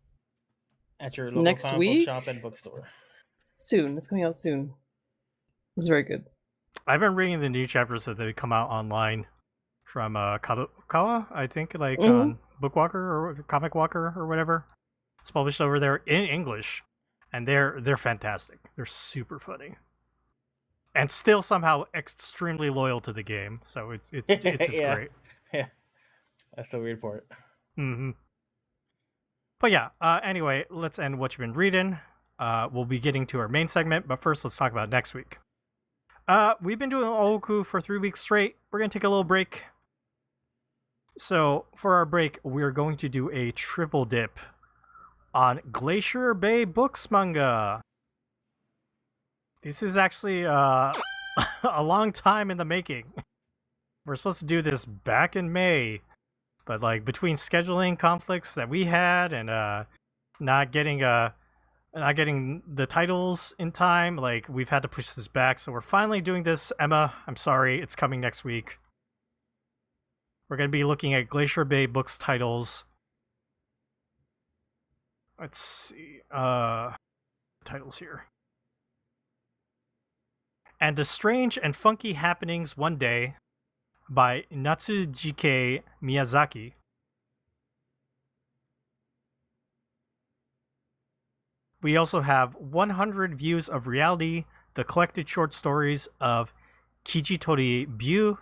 At your local
next
comic book
week.
shop and bookstore.
Soon. It's coming out soon. It's very good.
I've been reading the new chapters that they come out online from Kadokawa, I think, like on Bookwalker or Comic Walker or whatever. It's published over there in English, and they're fantastic. They're super funny, and still somehow extremely loyal to the game. So it's just
Yeah.
great.
Yeah, that's the weird part.
Mm-hmm. But yeah, anyway, let's end what you've been reading. We'll be getting to our main segment, but first let's talk about next week. We've been doing Ooku for 3 weeks straight. We're going to take a little break. So for our break, we're going to do a triple dip on Glacier Bay Books manga. This is actually a long time in the making. We're supposed to do this back in May, but like between scheduling conflicts that we had and not getting the titles in time, like we've had to push this back. So we're finally doing this. Emma, I'm sorry, it's coming next week. We're going to be looking at Glacier Bay Books titles. Let's see. Titles here. And The Strange and Funky Happenings One Day by Natsujike Miyazaki. We also have 100 Views of Reality, the collected short stories of Kijitori Byu.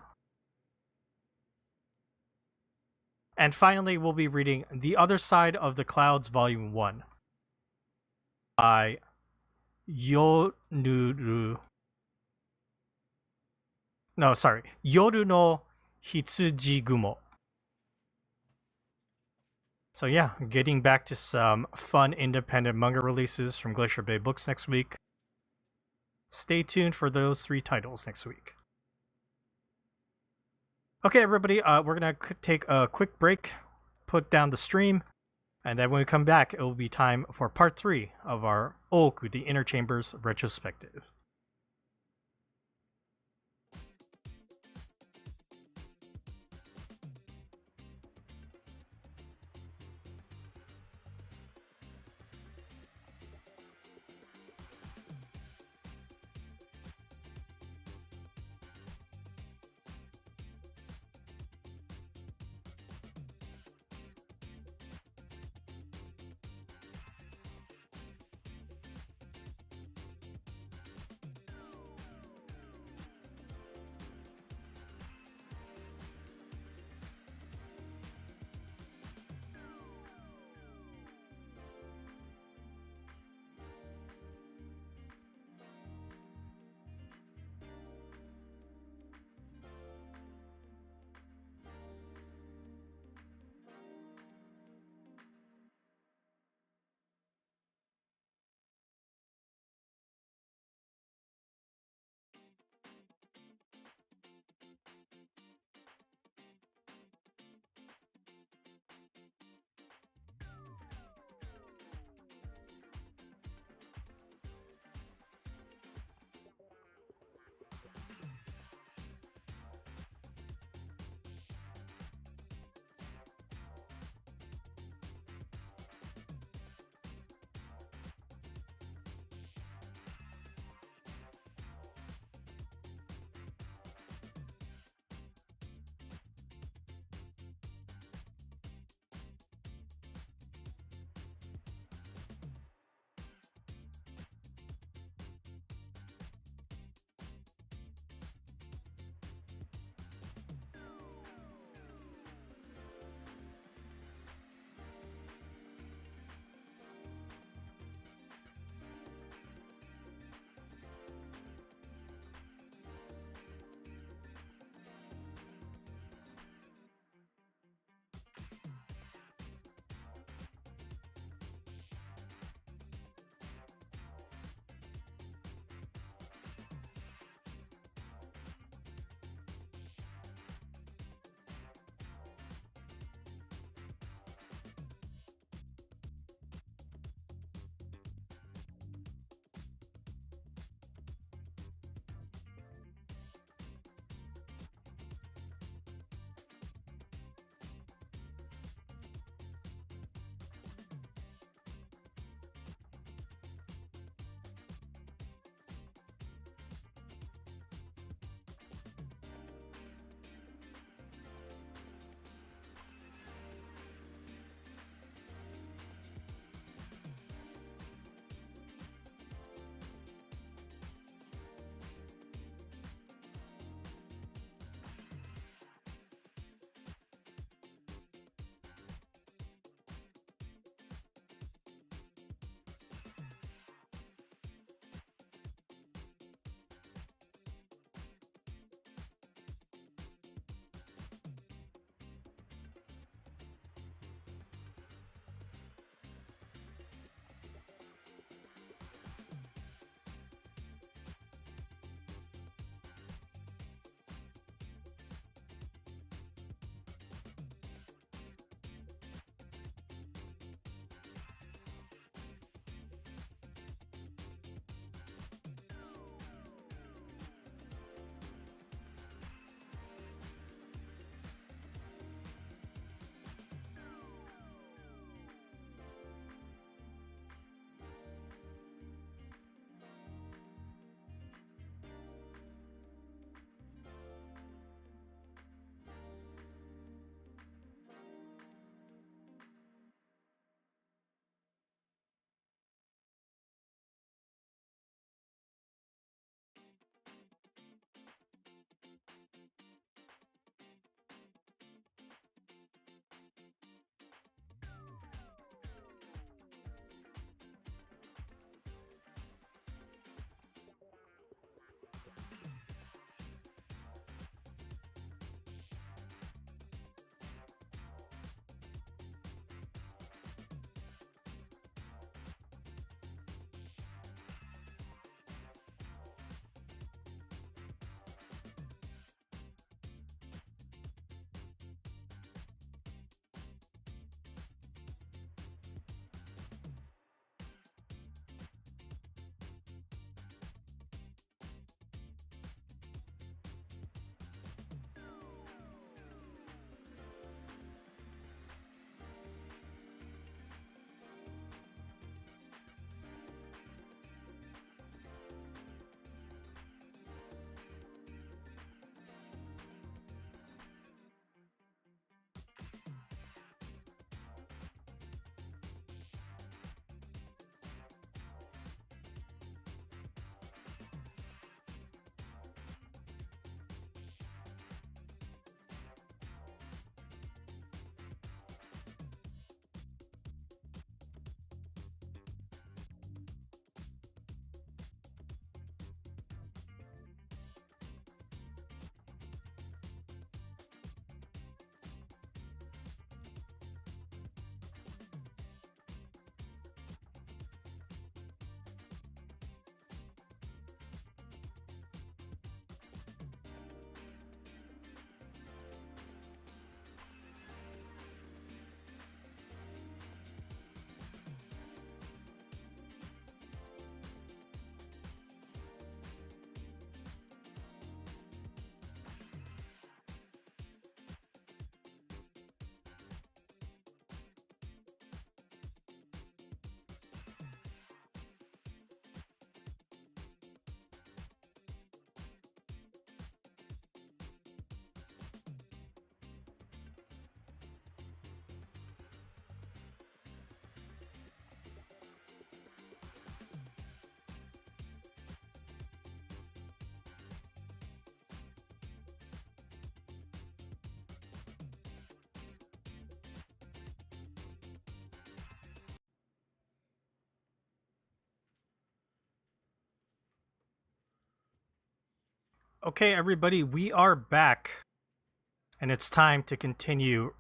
And finally, we'll be reading The Other Side of the Clouds, Volume 1 by Yoru no Hitsujigumo. So yeah, getting back to some fun independent manga releases from Glacier Bay Books next week. Stay tuned for those 3 titles next week. Okay, everybody, we're going to take a quick break, put down the stream, and then when we come back, it will be time for part 3 of our Ooku, the Inner Chambers retrospective. Okay, everybody, we are back. And it's time to continue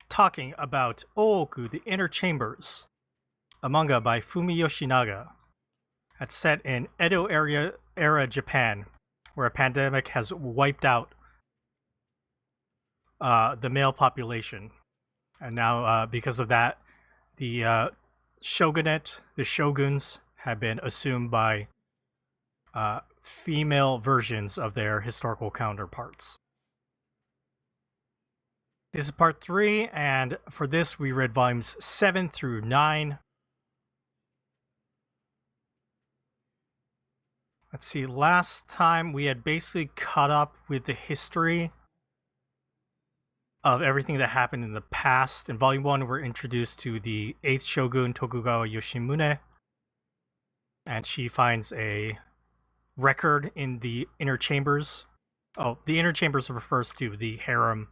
talking about Ooku, the Inner Chambers, a manga by Fumi Yoshinaga. That's set in Edo era Japan, where a pandemic has wiped out the male population. And now, because of that, the shogunate, the shoguns, have been assumed by female versions of their historical counterparts. This is part 3, and for this we read volumes 7 through 9. Let's see, last time we had basically caught up with the history of everything that happened in the past. In volume 1, we're introduced to the 8th shogun Tokugawa Yoshimune, and she finds a record in the inner chambers. Oh, the inner chambers refers to the harem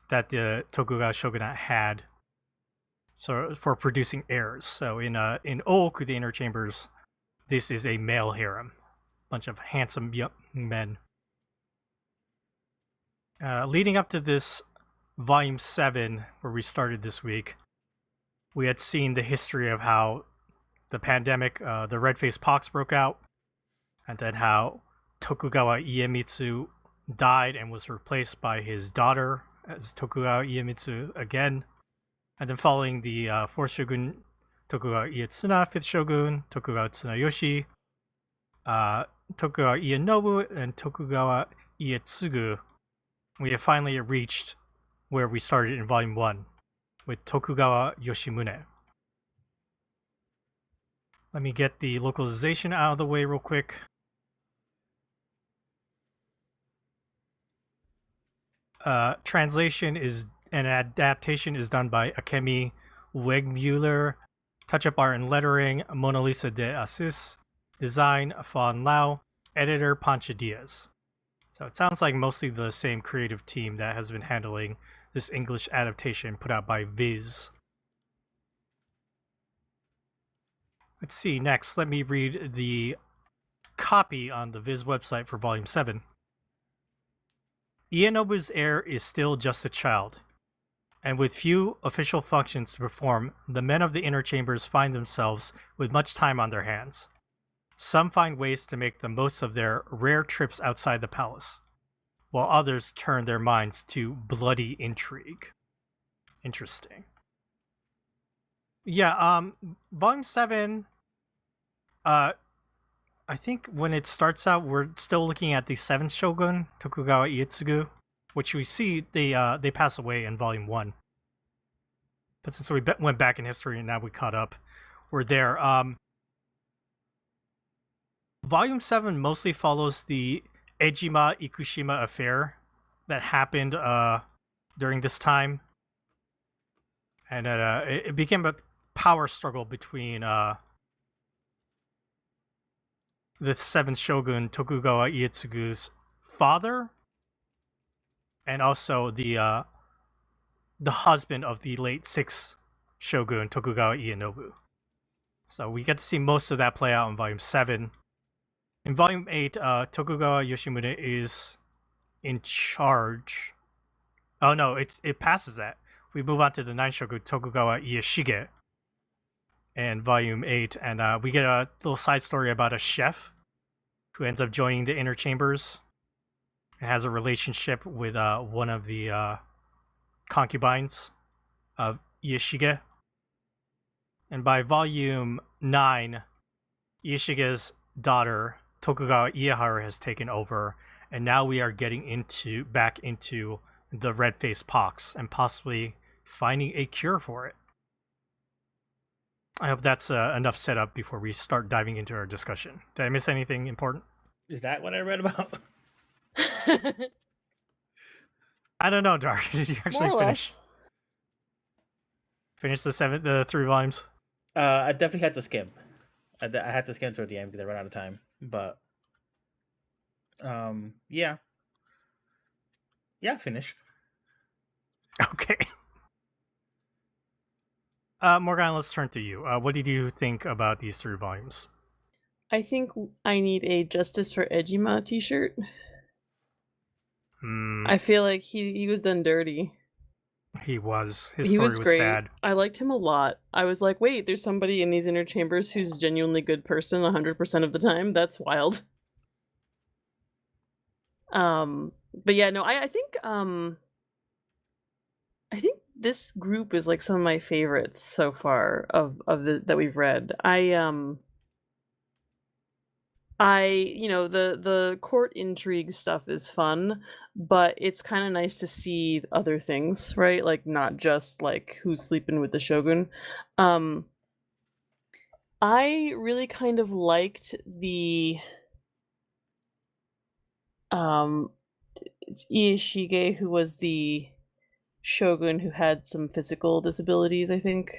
that the Tokugawa shogunate had, so for producing heirs. So in Ooku, the inner chambers, this is a male harem, bunch of handsome young men. Leading up to this volume 7, where we started this week, we had seen the history of how the pandemic, the red-faced pox, broke out, and then how Tokugawa Iemitsu died and was replaced by his daughter as Tokugawa Iemitsu again. And then following the 4th shogun, Tokugawa Ietsuna, 5th shogun, Tokugawa Tsunayoshi, Tokugawa Ienobu, and Tokugawa Ietsugu, we have finally reached where we started in volume 1, with Tokugawa Yoshimune. Let me get the localization out of the way real quick. Translation is an adaptation is done by Akemi Wegmuller, touch-up art and lettering Mona Lisa de Assis, design Fawn Lau, editor Pancha Diaz. So it sounds like mostly the same creative team that has been handling this English adaptation put out by Viz. Let's see, next, let me read the copy on the Viz website for Volume 7. Ienobu's heir is still just a child, and with few official functions to perform, the men of the inner chambers find themselves with much time on their hands. Some find ways to make the most of their rare trips outside the palace, while others turn their minds to bloody intrigue. Interesting. Yeah, Volume 7, I think when it starts out, we're still looking at the 7th shogun, Tokugawa Ietsugu, which we see they pass away in Volume 1. But since we went back in history and now we caught up, we're there. Volume 7 mostly follows the Ejima Ikushima affair that happened during this time. And it became a power struggle between the 7th shogun, Tokugawa Ietsugu's father, and also the husband of the late 6th shogun, Tokugawa Ienobu. So we get to see most of that play out in Volume 7. In Volume 8, Tokugawa Yoshimune is in charge. Oh no, it passes that. We move on to the 9th shogun, Tokugawa Ieishige, in Volume 8, and we get a little side story about a chef who ends up joining the inner chambers and has a relationship with one of the concubines of Ieishige. And by Volume 9, Ieishige's daughter, Tokugawa Ieharu, has taken over, and now we are getting back into the red-faced pox and possibly finding a cure for it. I hope that's enough setup before we start diving into our discussion. Did I miss anything important?
Is that what I read about?
I don't know, Dark. Did you actually
More or
finish the 3 volumes?
I definitely had to skim. I had to skim toward the end because I ran out of time. But yeah, finished.
Okay. Morgan, let's turn to you. What did you think about these 3 volumes?
I think I need a Justice for Ejima t-shirt. I feel like he was done dirty.
He was. His
He
story
was
was
great.
sad.
I liked him a lot. I was like, wait, there's somebody in these inner chambers who's a genuinely good person 100% of the time. That's wild. But yeah, no, I think this group is like some of my favorites so far of the that we've read. The court intrigue stuff is fun, but it's kind of nice to see other things, right? Like not just like who's sleeping with the shogun. I really kind of liked the it's Ieshige who was the shogun who had some physical disabilities, I think.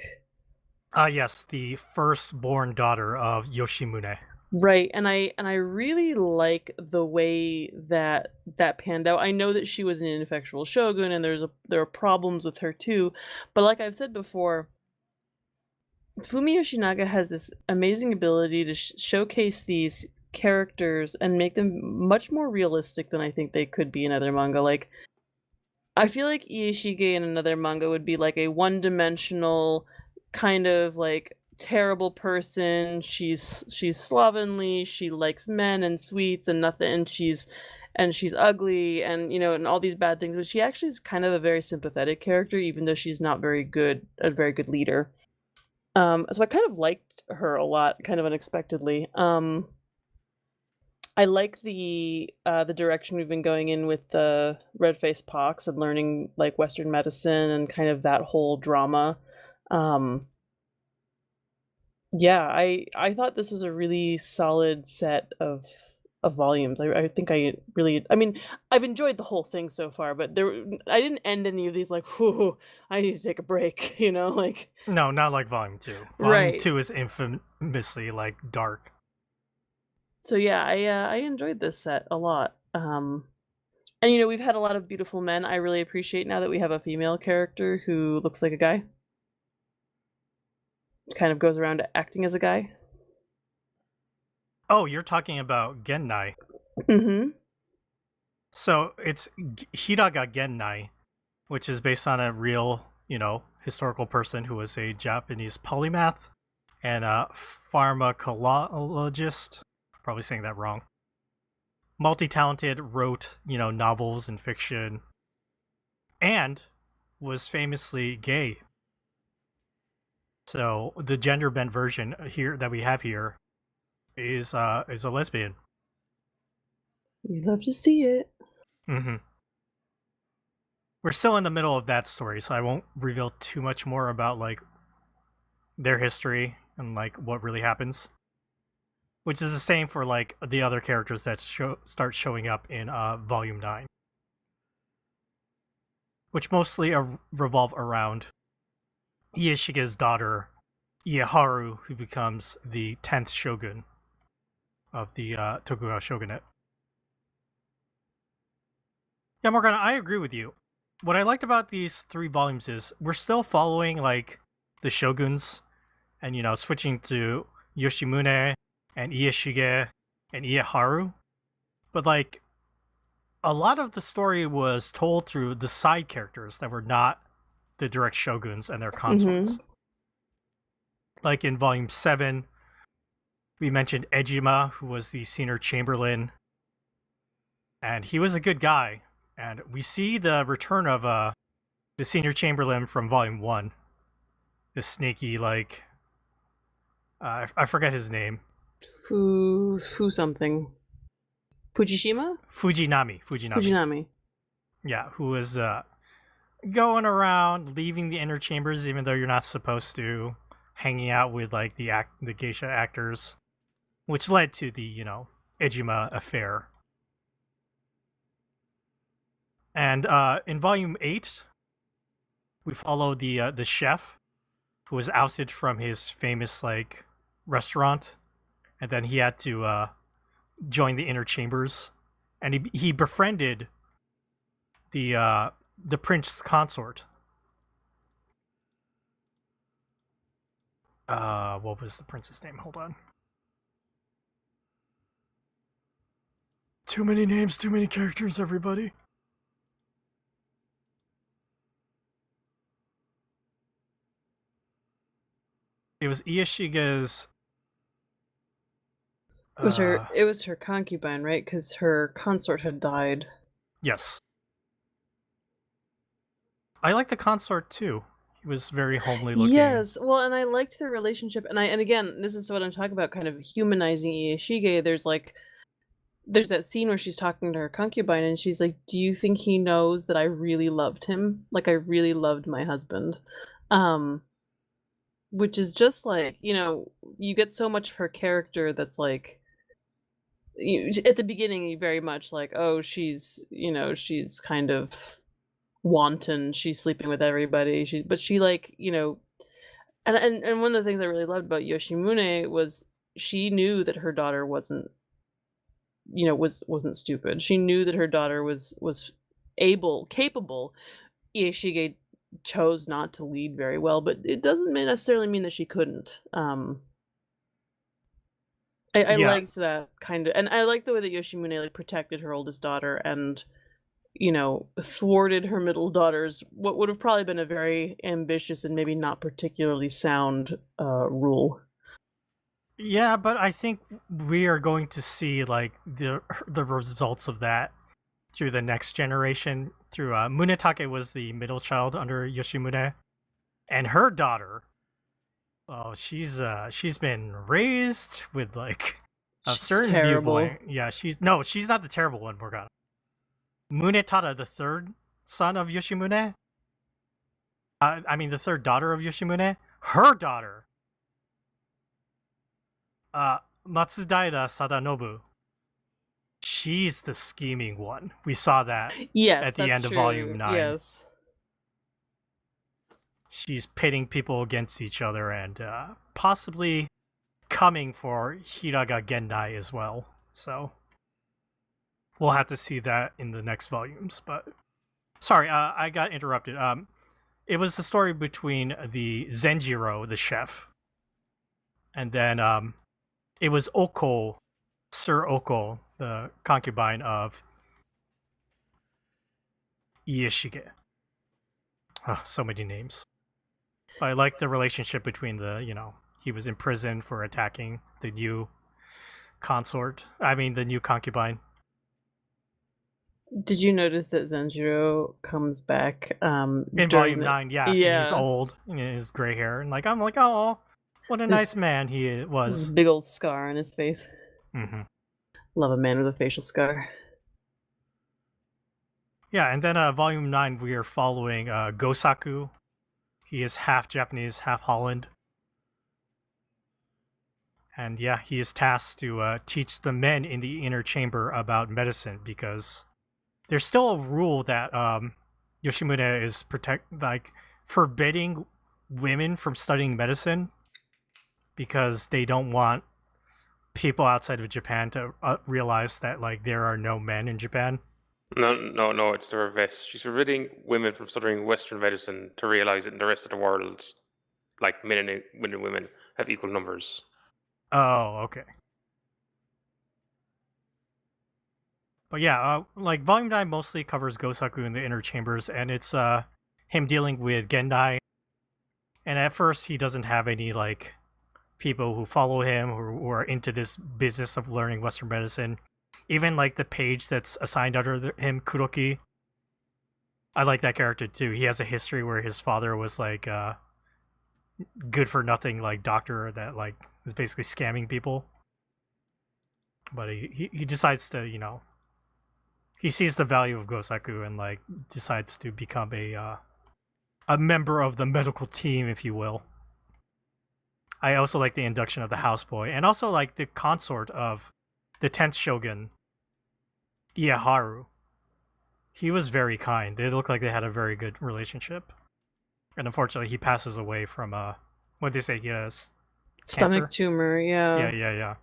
Yes, the firstborn daughter of Yoshimune.
Right, and I really like the way that panned out. I know that she was an ineffectual shogun, and there are problems with her too, but like I've said before, Fumi Yoshinaga has this amazing ability to showcase these characters and make them much more realistic than I think they could be in other manga. Like, I feel like Ieshige in another manga would be like a one-dimensional kind of like terrible person. She's slovenly, she likes men and sweets and nothing, and she's ugly and and all these bad things, but she actually is kind of a very sympathetic character, even though she's not a very good leader. So I kind of liked her a lot, kind of unexpectedly. I like the direction we've been going in with the red face pox and learning like Western medicine and kind of that whole drama. Yeah, I thought this was a really solid set of volumes. I think I mean, I've enjoyed the whole thing so far, but I didn't end any of these like, whoo, I need to take a break, like.
No, not like Volume 2. Volume
Right.
2 is infamously like dark.
So yeah, I enjoyed this set a lot. And we've had a lot of beautiful men. I really appreciate now that we have a female character who looks like a guy. Kind of goes around acting as a guy.
Oh, you're talking about Gennai.
Mm-hmm.
So it's Hiraga Gennai, which is based on a real, historical person who was a Japanese polymath and a pharmacologist. Probably saying that wrong. Multi-talented, wrote, novels and fiction, and was famously gay. So the gender bent version here that we have here is a lesbian.
You'd love to see it.
Mm-hmm. We're still in the middle of that story, so I won't reveal too much more about like their history and like what really happens. Which is the same for like the other characters that start showing up in Volume 9. Which mostly revolve around Ieshige's daughter, Ieharu, who becomes the 10th shogun of the Tokugawa shogunate. Yeah, Morgana, I agree with you. What I liked about these 3 volumes is we're still following like the shoguns and switching to Yoshimune and Ieshige and Ieharu. But like a lot of the story was told through the side characters that were not the direct shoguns and their consorts.
Mm-hmm.
Like in Volume 7, we mentioned Ejima, who was the senior chamberlain. And he was a good guy. And we see the return of the senior chamberlain from Volume 1. This snaky, like... I forget his name.
Fu something. Fujinami?
Fujinami. Yeah, who was going around, leaving the inner chambers, even though you're not supposed to, hanging out with like the geisha actors, which led to the Ejima affair. And in Volume 8, we follow the chef who was ousted from his famous like restaurant, and then he had to join the inner chambers, and he befriended the prince consort. What was the prince's name? Hold on. Too many names, too many characters, everybody. it was Iyashige's.
It was her concubine, right? Because her consort had died.
Yes. I like the consort too. He was very homely looking.
Yes, well, and I liked their relationship, and again, this is what I'm talking about, kind of humanizing Iyashige. There's that scene where she's talking to her concubine, and she's like, "Do you think he knows that I really loved him? Like I really loved my husband," which is just like, you get so much of her character that's like, at the beginning, very much like, oh, she's kind of wanton, she's sleeping with everybody, but she like, and one of the things I really loved about Yoshimune was she knew that her daughter wasn't stupid. She knew that her daughter was capable. Iyashige chose not to lead very well, but it doesn't necessarily mean that she couldn't. I
Yeah.
liked that kind of, and I like the way that Yoshimune like protected her oldest daughter and thwarted her middle daughter's what would have probably been a very ambitious and maybe not particularly sound rule.
Yeah, but I think we are going to see like the results of that through the next generation. Through Munetake was the middle child under Yoshimune, and her daughter. Oh, she's been raised with like a
She's
certain
terrible.
viewpoint. Yeah, she's not the terrible one, Morgana. Munetada, the third son of Yoshimune. The third daughter of Yoshimune. Her daughter. Matsudaira Sadanobu. She's the scheming one. We saw that
Yes,
at the
that's
end of
true.
Volume 9.
Yes.
She's pitting people against each other and possibly coming for Hiraga Gendai as well. So we'll have to see that in the next volumes. But sorry, I got interrupted. It was the story between the Zenjiro, the chef, and then it was Oko, Sir Oko, the concubine of Iyashige. So many names. I like the relationship between he was in prison for attacking the new the new concubine.
Did you notice that Zenjiro comes back
In Volume 9, yeah.
Yeah.
He's old, and his gray hair, and I'm like, oh, what a nice man he
This
was.
big old scar on his face.
Mm-hmm.
Love a man with a facial scar.
Yeah, and then Volume 9, we are following Gosaku. He is half Japanese, half Holland. And yeah, he is tasked to teach the men in the inner chamber about medicine, because there's still a rule that Yoshimune is forbidding women from studying medicine, because they don't want people outside of Japan to realize that there are no men in Japan.
No, it's the reverse. She's forbidding women from studying Western medicine to realize that in the rest of the world, men and women have equal numbers.
Oh, okay. But yeah, Volume 9 mostly covers Gosaku in the inner chambers, and it's him dealing with Gendai. And at first, he doesn't have any people who follow him who are into this business of learning Western medicine. Even the page that's assigned under him, Kuroki. I like that character too. He has a history where his father was good for nothing doctor that is basically scamming people. But he decides to, he sees the value of Gosaku and decides to become a member of the medical team, if you will. I also like the induction of the houseboy, and also the consort of the 10th shogun, Ieyaharu. He was very kind. They looked like they had a very good relationship. And unfortunately, he passes away from what they say he has
stomach
cancer?
tumor. Yeah.
Yeah.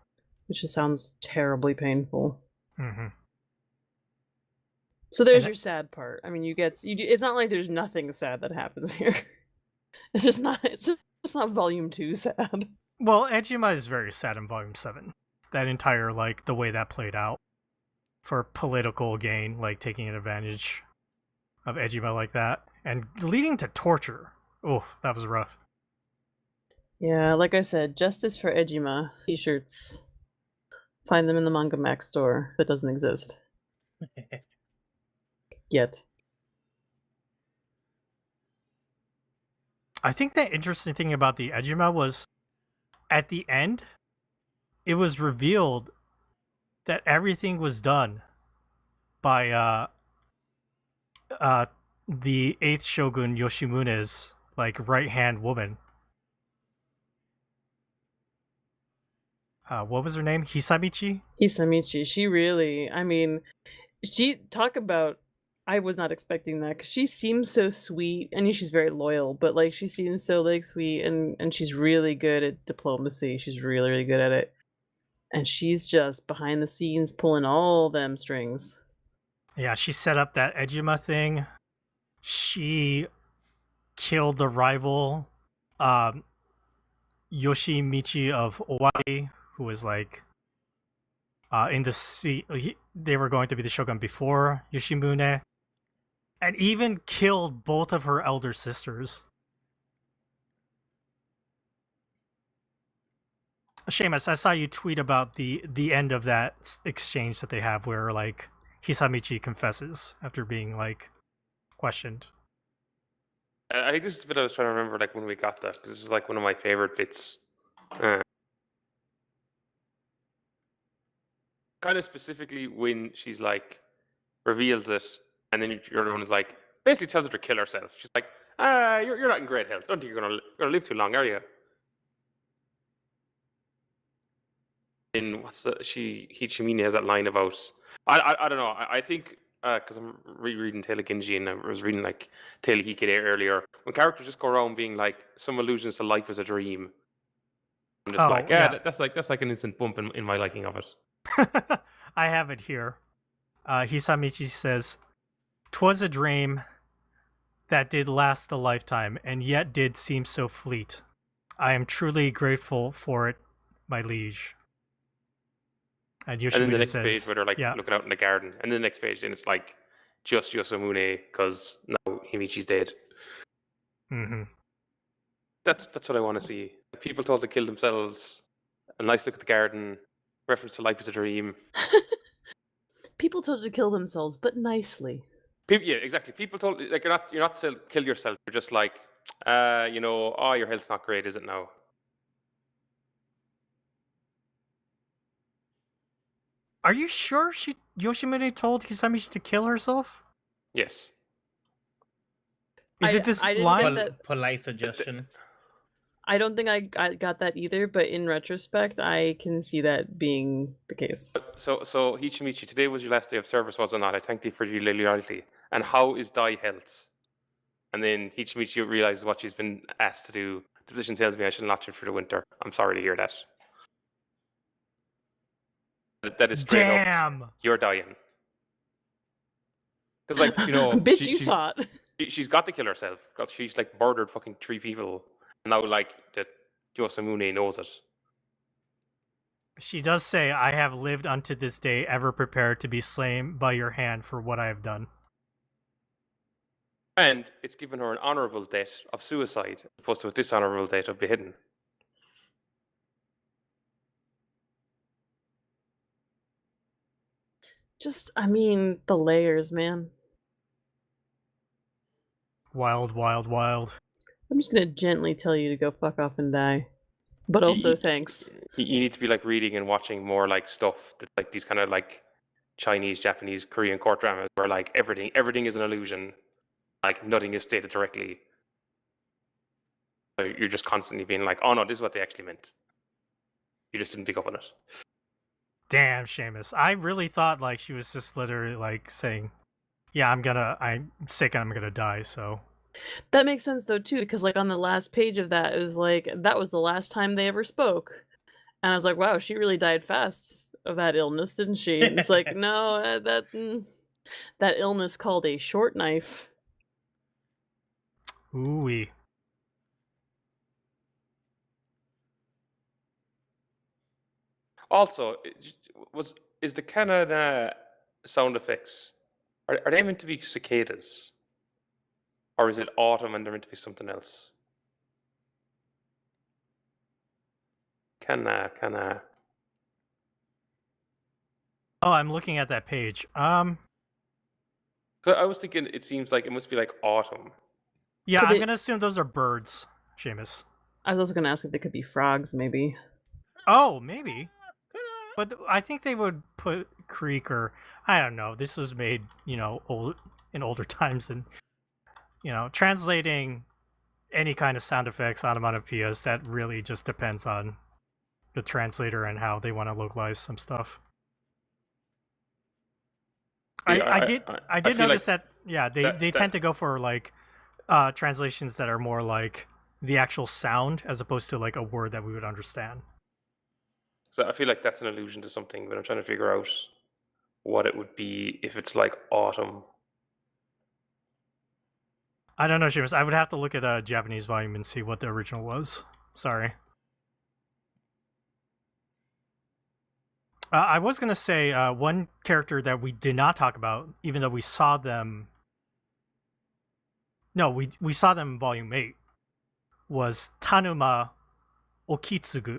Which just sounds terribly painful.
Mm-hmm.
So there's your sad part. I mean, it's not like there's nothing sad that happens here. It's just not Volume 2 sad.
Well, Ejima is very sad in Volume 7. That entire the way that played out for political gain, taking advantage of Ejima like that, and leading to torture. Oh, that was rough.
Yeah, like I said, justice for Ejima t-shirts. Find them in the Manga Max store that doesn't exist yet.
I think the interesting thing about the Ejima was at the end, it was revealed that everything was done by the 8th shogun Yoshimune's like right hand woman. What was her name? Hisamichi?
Hisamichi, she really, I mean, she talk about, I was not expecting that because she seems so sweet. I mean, she's very loyal, but like she seems so like sweet, and she's really good at diplomacy. She's really, really good at it. And she's just behind the scenes pulling all them strings.
Yeah, she set up that Ejima thing. She killed the rival Yoshimichi of Owari, who was like in the sea. They were going to be the shogun before Yoshimune, and even killed both of her elder sisters. Seamus, I saw you tweet about the end of that exchange that they have, where like Hisamichi confesses after being like questioned.
I think this is the bit I was trying to remember, like when we got that, because this was like one of my favorite bits. Kind of specifically when she's like reveals it, and then your other one is like basically tells her to kill herself. She's like, you're not in great health. Don't think you're gonna live too long, are you? In Hichimine has that line about I don't know. I think because I'm rereading Tale of Genji and I was reading like Tale of Hikide earlier, when characters just go around being like some allusions to life as a dream. I'm just like, yeah, that's like an instant bump in my liking of it.
I have it here. Hisamichi says, "'Twas a dream that did last a lifetime, and yet did seem so fleet. I am truly grateful for it, my liege." And
then the next
says,
page where they're like looking out in the garden, and then the next page then it's like just Yosamune because now Himichi's dead.
Mm-hmm.
That's what I want to see. People told to kill themselves. A nice look at the garden. Reference to life as a dream.
People told to kill themselves, but nicely.
Yeah, exactly. People told like you're not to kill yourself. You're just like, your health's not great, is it now?
Are you sure Yoshimune told Hisamichi to kill herself?
Yes.
Is it this
I didn't
line?
get that.
Polite suggestion.
I don't think I got that either, but in retrospect, I can see that being the case.
So Hichimichi, today was your last day of service, was it not? I thank thee for your loyalty. And how is thy health? And then Hichimichi realizes what she's been asked to do. Decision tells me I shall not return for the winter. I'm sorry to hear that. That is straight
Damn.
up. You're dying. Because like,
bitch, you thought.
She's got to kill herself because she's like murdered fucking 3 people. And now like that Yosamune knows it.
She does say, "I have lived unto this day, ever prepared to be slain by your hand for what I have done."
And it's given her an honourable death of suicide as opposed to a dishonourable death of beheading.
Just, I mean, the layers, man.
Wild, wild, wild.
I'm just gonna gently tell you to go fuck off and die. But also, thanks.
You need to be like reading and watching more like stuff that like these kind of like Chinese, Japanese, Korean court dramas where like everything is an illusion. Like nothing is stated directly. So you're just constantly being like, oh no, this is what they actually meant. You just didn't pick up on it.
Damn, Seamus. I really thought like she was just literally like saying, "Yeah, I'm sick and I'm gonna die." So
that makes sense though too, because like on the last page of that, it was like that was the last time they ever spoke, and I was like, wow, she really died fast of that illness, didn't she? And it's like, no, that illness called a short knife.
Ooh-wee.
Also, is the canon sound effects are they meant to be cicadas, or is it autumn and they're meant to be something else? Can
Oh, I'm looking at that page.
So I was thinking it seems like it must be like autumn.
Yeah,
Could
I'm
it-
gonna assume those are birds, Seamus.
I was also going to ask if they could be frogs, maybe.
Oh, maybe. But I think they would put creek or I don't know. This was made, in older times, and translating any kind of sound effects, onomatopoeias, that really just depends on the translator and how they want to localize some stuff.
Yeah,
I did
feel
notice
like
they tend to go for like translations that are more like the actual sound as opposed to like a word that we would understand.
So I feel like that's an allusion to something, but I'm trying to figure out what it would be if it's like autumn.
I don't know, Seamus. I would have to look at a Japanese volume and see what the original was. Sorry. I was going to say one character that we did not talk about, even though we saw them. No, we saw them in Volume 8, was Tanuma Okitsugu.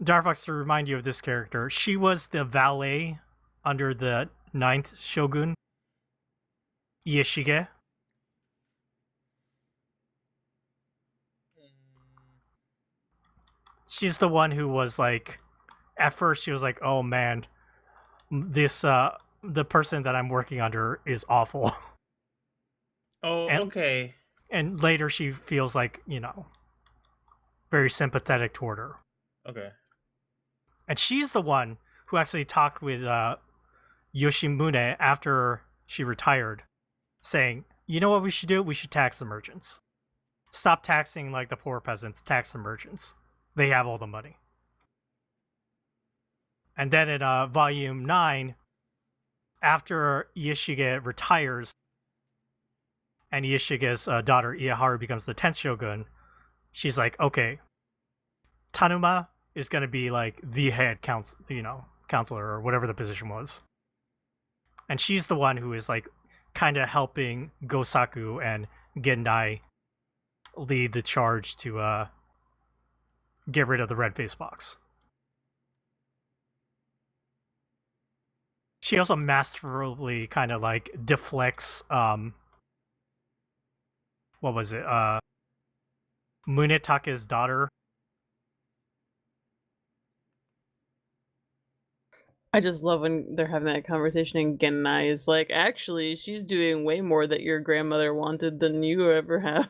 Darfox, to remind you of this character, she was the valet under the 9th shogun, Ieshige. She's the one who was like, at first she was like, oh man, this the person that I'm working under is awful.
Oh, okay.
And later she feels like, very sympathetic toward her.
Okay.
And she's the one who actually talked with Yoshimune after she retired, saying, you know what we should do? We should tax the merchants. Stop taxing like the poor peasants, tax the merchants. They have all the money. And then in Volume 9, after Ieshige retires and Ieshige's daughter Ieharu becomes the 10th shogun, she's like, okay, Tanuma is going to be like the head counselor or whatever the position was. And she's the one who is like kind of helping Gosaku and Gendai lead the charge to get rid of the red face box. She also masterfully kind of like deflects what was it? Munetake's daughter.
I just love when they're having that conversation and Gennai is like, actually, she's doing way more that your grandmother wanted than you ever have.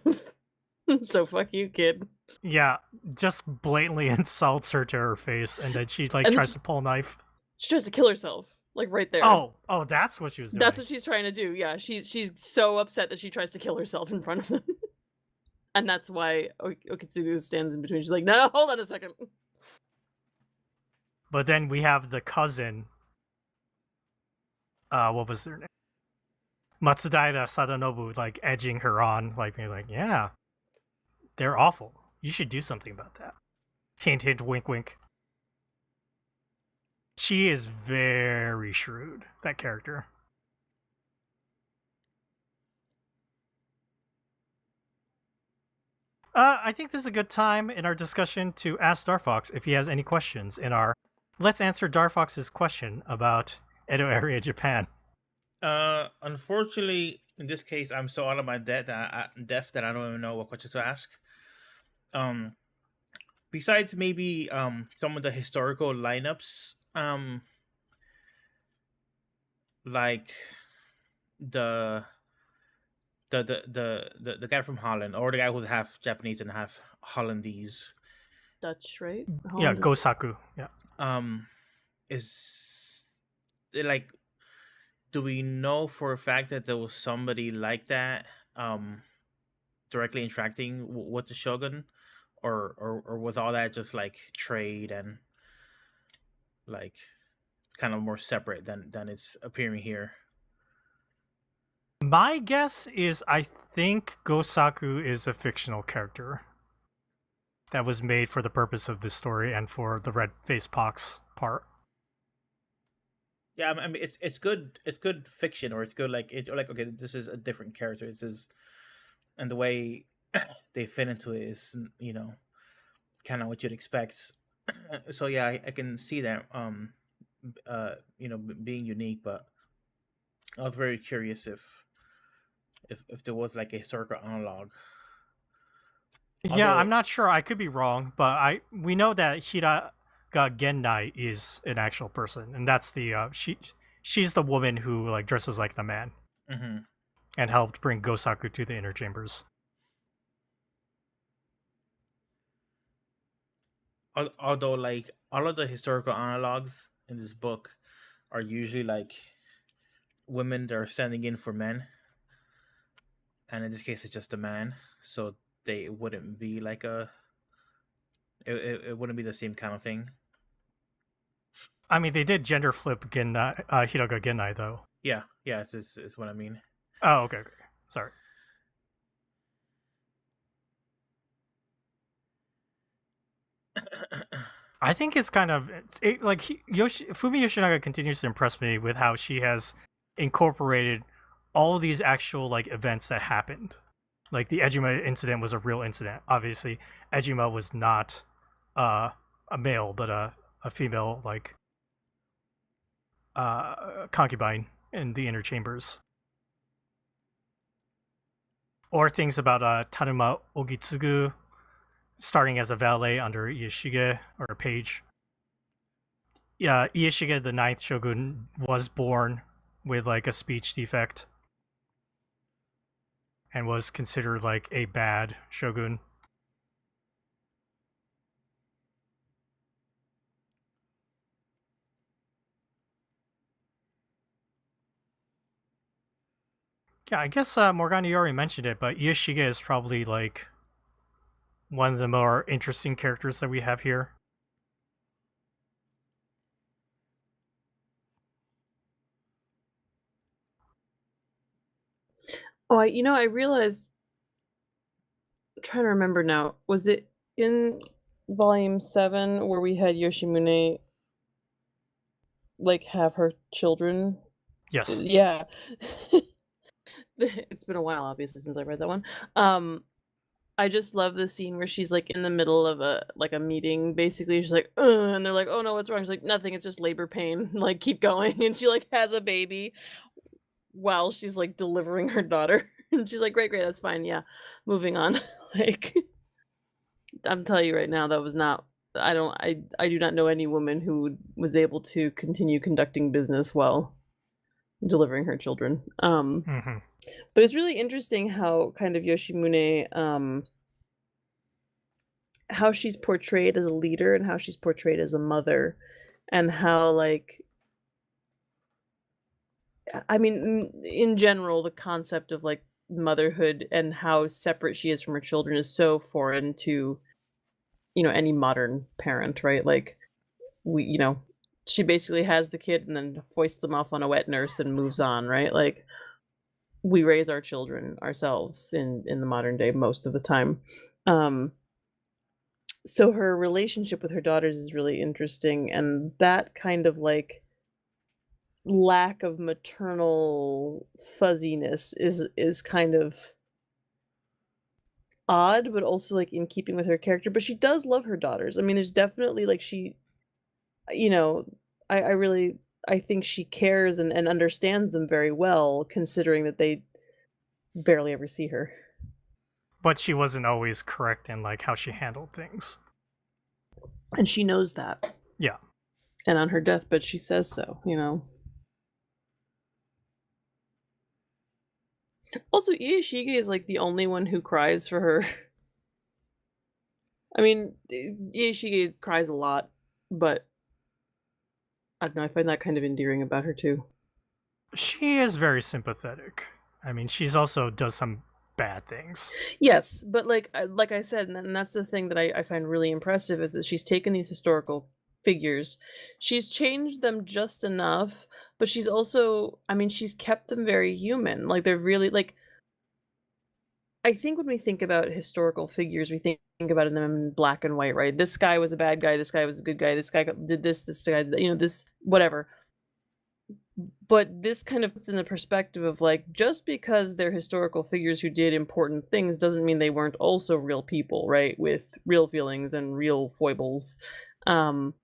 So fuck you, kid.
Yeah, just blatantly insults her to her face, and then she like
And
tries to pull a knife.
She tries to kill herself, like right there.
Oh, that's what she was doing.
That's what she's trying to do. Yeah, she's so upset that she tries to kill herself in front of him. And that's why Okitsugu stands in between. She's like, no, hold on a second.
But then we have the cousin. What was their name? Matsudaira Sadanobu, like edging her on, like being like, yeah, they're awful. You should do something about that. Hint, hint, wink, wink. She is very shrewd, that character. I think this is a good time in our discussion to ask Darfox if he has any questions in our Let's Answer Darfox's question about Edo area Japan.
Unfortunately, in this case, I'm so out of my depth that I don't even know what question to ask. Besides maybe some of the historical lineups, like the guy from Holland, or the guy who's half Japanese and half Hollandese.
Dutch, right?
Yeah, Gosaku. Yeah.
Is it like, do we know for a fact that there was somebody like that directly interacting with the shogun, or was all that just like trade and like kind of more separate than it's appearing here?
My guess is I think Gosaku is a fictional character that was made for the purpose of this story and for the red face pox part.
Yeah, I mean it's good fiction, or it's good like okay, this is a different character. This is, and the way they fit into it is, kind of what you'd expect. So yeah, I can see that. Being unique, but I was very curious if there was like a historical analog.
Yeah, I'm
Although,
not sure. I could be wrong, but we know that Hiraga Gennai is an actual person, and that's the she's the woman who like dresses like the man
mhm.
and helped bring Gosaku to the inner chambers.
Although like all of the historical analogs in this book are usually like women that are standing in for men, and in this case it's just a man, so they wouldn't be like it wouldn't be the same kind of thing.
I mean, they did gender flip Hiraga Gennai though.
Yeah, it's what I mean.
Oh, okay. Sorry. I think it's kind of like Fumi Yoshinaga continues to impress me with how she has incorporated all of these actual like events that happened. Like the Ejima incident was a real incident. Obviously, Ejima was not a male, but a female like concubine in the inner chambers. Or things about Tanuma Ogitsugu starting as a valet under Ieshige or a page. Yeah, Ieshige, the ninth shogun, was born with like a speech defect and was considered like a bad shogun. Yeah, I guess Morgana, you already mentioned it, but Ieshige is probably like one of the more interesting characters that we have here.
Oh, I realized. I'm trying to remember now. Was it in volume 7 where we had Yoshimune like have her children?
Yes.
Yeah. It's been a while, obviously, since I read that one. I just love the scene where she's like in the middle of a meeting. Basically, she's like, ugh, and they're like, "Oh no, what's wrong?" She's like, "Nothing. It's just labor pain. Like, keep going." And she like has a baby while she's like delivering her daughter. And she's like, "Great, that's fine. Yeah, moving on." Like, I'm telling you right now, that was not. I do not know any woman who was able to continue conducting business while delivering her children.
Mm-hmm.
But it's really interesting how kind of Yoshimune, how she's portrayed as a leader and how she's portrayed as a mother, and how like, I mean, in general, the concept of like motherhood and how separate she is from her children is so foreign to any modern parent, right? Like she basically has the kid and then hoists them off on a wet nurse and moves on, right? Like, we raise our children ourselves in the modern day most of the time. So her relationship with her daughters is really interesting, and that kind of like lack of maternal fuzziness is kind of odd, but also like in keeping with her character. But she does love her daughters. I mean, there's definitely like you know, I think she cares and understands them very well, considering that they barely ever see her.
But she wasn't always correct in like how she handled things.
And she knows that.
Yeah.
And on her deathbed, she says so, Also, Ieshige is like the only one who cries for her. I mean, Ieshige cries a lot, but I don't know, I find that kind of endearing about her too.
She is very sympathetic. I mean, she's also does some bad things.
Yes, but like I said, and that's the thing that I find really impressive is that she's taken these historical figures, she's changed them just enough, but she's also, I mean, she's kept them very human. Like, they're really like, I think when we think about historical figures, we think about them in black and white, right? This guy was a bad guy, this guy was a good guy, this guy did this guy, this, whatever. But this kind of puts in the perspective of like, just because they're historical figures who did important things doesn't mean they weren't also real people, right? With real feelings and real foibles. Um,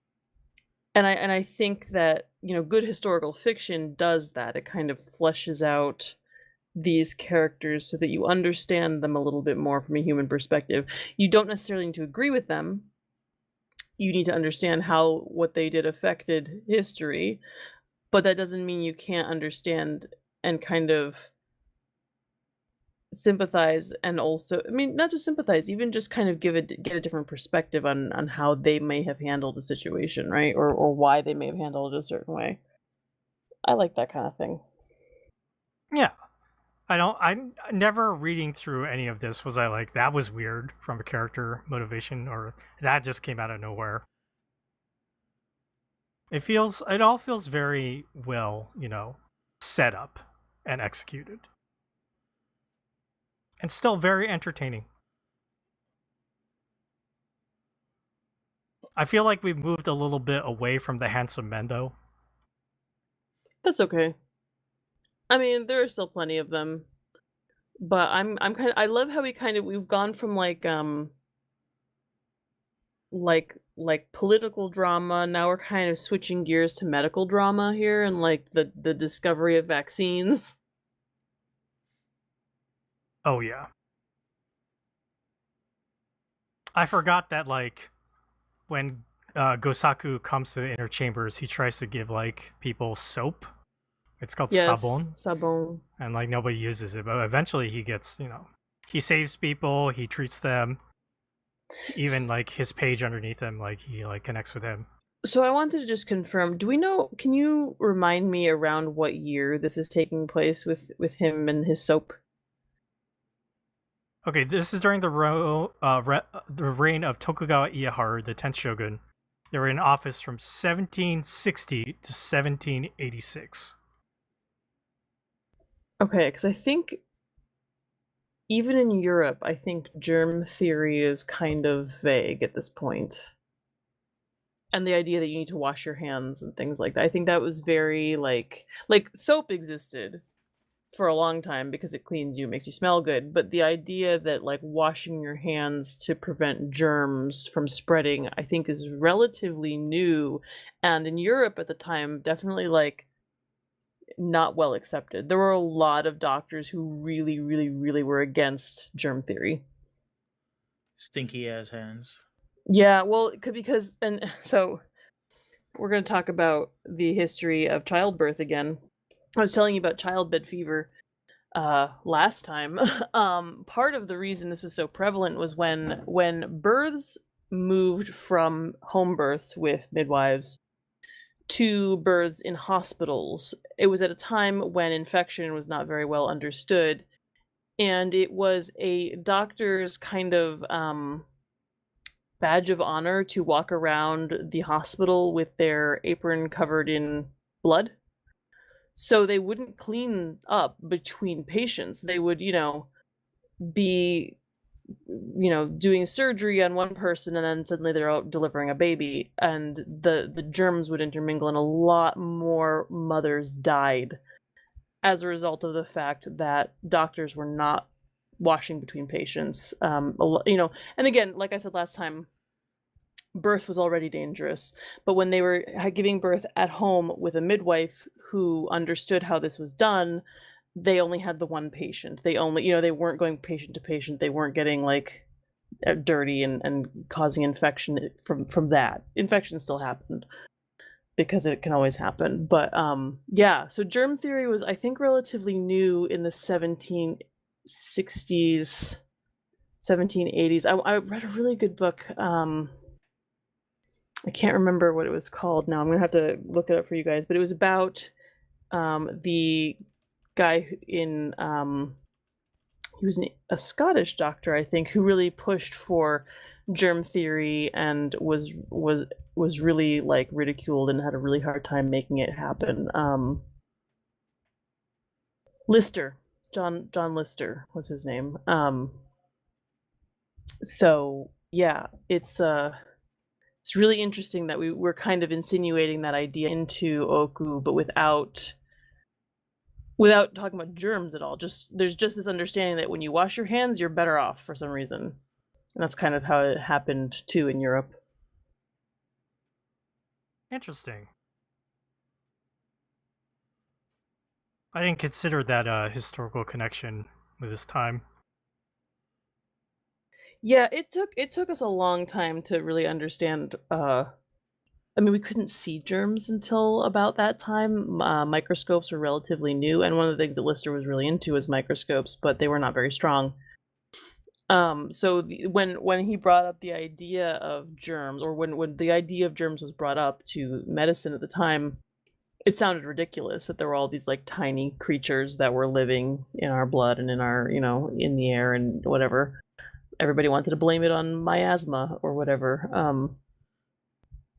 and I think that, good historical fiction does that. It kind of fleshes out these characters so that you understand them a little bit more from a human perspective. You don't necessarily need to agree with them. You need to understand how what they did affected history, but that doesn't mean you can't understand and kind of sympathize, and also, I mean, not just sympathize, even just kind of get a different perspective on how they may have handled the situation, right? Or why they may have handled it a certain way. I like that kind of thing.
Yeah. I never reading through any of this was I like, that was weird from a character motivation, or that just came out of nowhere. It all feels very well, set up and executed. And still very entertaining. I feel like we've moved a little bit away from the handsome men, though.
That's okay. I mean, there are still plenty of them, but I love how we've gone from like political drama. Now we're kind of switching gears to medical drama here, and like the discovery of vaccines.
Oh yeah. I forgot that like when Gosaku comes to the inner chambers, he tries to give like people soap. It's called sabon,
sabon,
and like nobody uses it. But eventually, he gets he saves people, he treats them. Even like his page underneath him, like he like connects with him.
So I wanted to just confirm. Do we know? Can you remind me around what year this is taking place with him and his soap?
Okay, this is during the reign of Tokugawa Ieyasu, the 10th shogun. They were in office from 1760 to 1786.
Okay, because I think even in Europe, I think germ theory is kind of vague at this point. And the idea that you need to wash your hands and things like that. I think that was very like soap existed for a long time because it cleans you, makes you smell good. But the idea that like washing your hands to prevent germs from spreading, I think is relatively new. And in Europe at the time, definitely like not well accepted. There were a lot of doctors who really, really, really were against germ theory.
Stinky ass hands.
Yeah, well, because, and so we're going to talk about the history of childbirth again. I was telling you about childbed fever last time. Part of the reason this was so prevalent was when births moved from home births with midwives to births in hospitals. It was at a time when infection was not very well understood, and it was a doctor's kind of badge of honor to walk around the hospital with their apron covered in blood. So they wouldn't clean up between patients. They would, be doing surgery on one person, and then suddenly they're out delivering a baby, and the germs would intermingle, and a lot more mothers died as a result of the fact that doctors were not washing between patients. And again, like I said last time, birth was already dangerous, but when they were giving birth at home with a midwife who understood how this was done, they only had the one patient. They only, they weren't going patient to patient. They weren't getting like dirty and causing infection from that. Infection still happened because it can always happen. But yeah, so germ theory was, I think, relatively new in the 1760s, 1780s. I read a really good book. I can't remember what it was called now. I'm gonna have to look it up for you guys. But it was about the guy in he was a Scottish doctor, I think, who really pushed for germ theory and was really like ridiculed and had a really hard time making it happen. Lister, John Lister was his name. So yeah, it's really interesting that we're kind of insinuating that idea into Ooku, but without without talking about germs at all. Just there's just this understanding that when you wash your hands, you're better off for some reason. And that's kind of how it happened too in Europe.
Interesting. I didn't consider that historical connection with this time.
Yeah, it took us a long time to really understand. I mean, we couldn't see germs until about that time. Microscopes were relatively new, and one of the things that Lister was really into was microscopes, but they were not very strong. So when he brought up the idea of germs, or when the idea of germs was brought up to medicine at the time, it sounded ridiculous that there were all these like tiny creatures that were living in our blood and in our, in the air and whatever. Everybody wanted to blame it on miasma or whatever.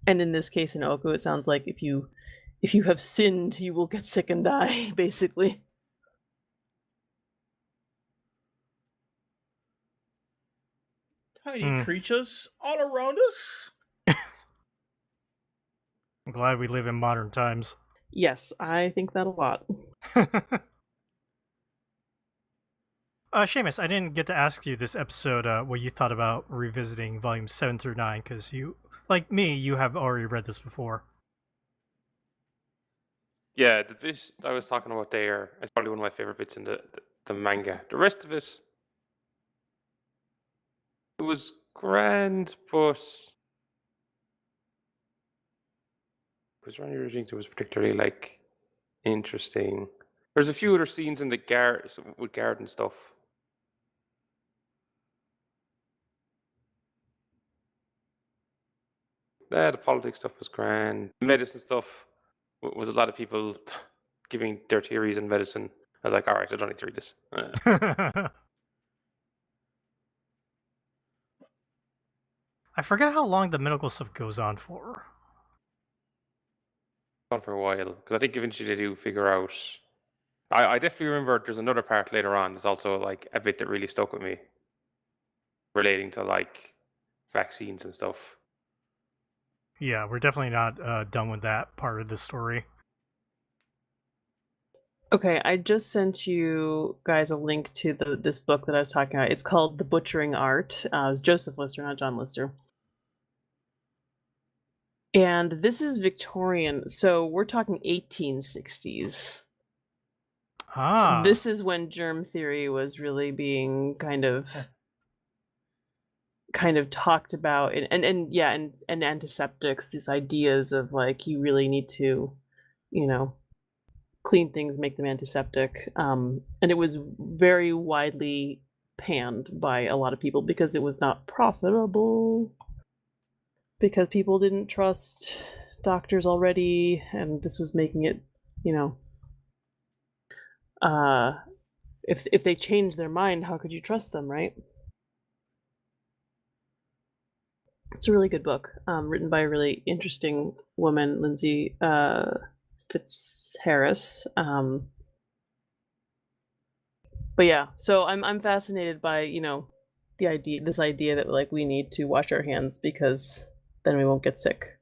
And in this case, in Ooku, it sounds like if you have sinned, you will get sick and die, basically.
Tiny creatures all around us.
I'm glad we live in modern times.
Yes, I think that a lot.
Seamus, I didn't get to ask you this episode what you thought about revisiting volumes 7 through 9, because you, like me, you have already read this before.
Yeah, the bit I was talking about there is probably one of my favorite bits in the manga. The rest of it, it was grand, but was there anything that was particularly like interesting? There's a few other scenes in the with garden stuff. Yeah, the politics stuff was grand. The medicine stuff was a lot of people giving their theories on medicine. I was like, all right, I don't need to read this.
I forget how long the medical stuff goes on for.
On for a while, because I think eventually they do figure out. I definitely remember there's another part later on. There's also like a bit that really stuck with me, relating to like vaccines and stuff.
Yeah, we're definitely not done with that part of the story.
Okay, I just sent you guys a link to this book that I was talking about. It's called The Butchering Art. It was Joseph Lister, not John Lister. And this is Victorian, so we're talking 1860s.
Ah.
This is when germ theory was really being kind of talked about, and antiseptics, these ideas of like you really need to, clean things, make them antiseptic. And it was very widely panned by a lot of people because it was not profitable, because people didn't trust doctors already, and this was making it, if they changed their mind, how could you trust them, right? It's a really good book, written by a really interesting woman, Lindsay Fitzharris. But yeah, so I'm fascinated by this idea that like we need to wash our hands because then we won't get sick,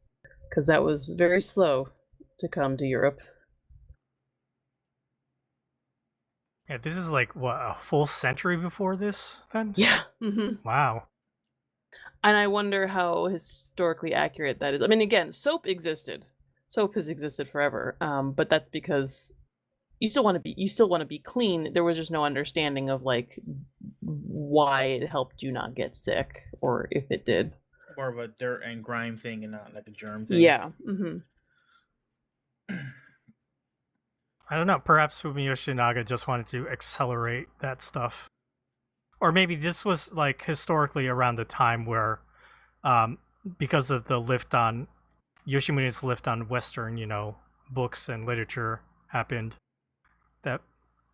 because that was very slow to come to Europe.
Yeah, this is like what, a full century before this then?
Yeah. Mm-hmm.
Wow.
And I wonder how historically accurate that is. I mean, again, soap existed. Soap has existed forever. But that's because you still want to be clean. There was just no understanding of like why it helped you not get sick, or if it did.
More of a dirt and grime thing and not like a germ thing.
Yeah. Mm-hmm.
I don't know. Perhaps Fumiyoshi Naga just wanted to accelerate that stuff. Or maybe this was like historically around the time where, because of the lift on Yoshimune's lift on Western, books and literature happened, that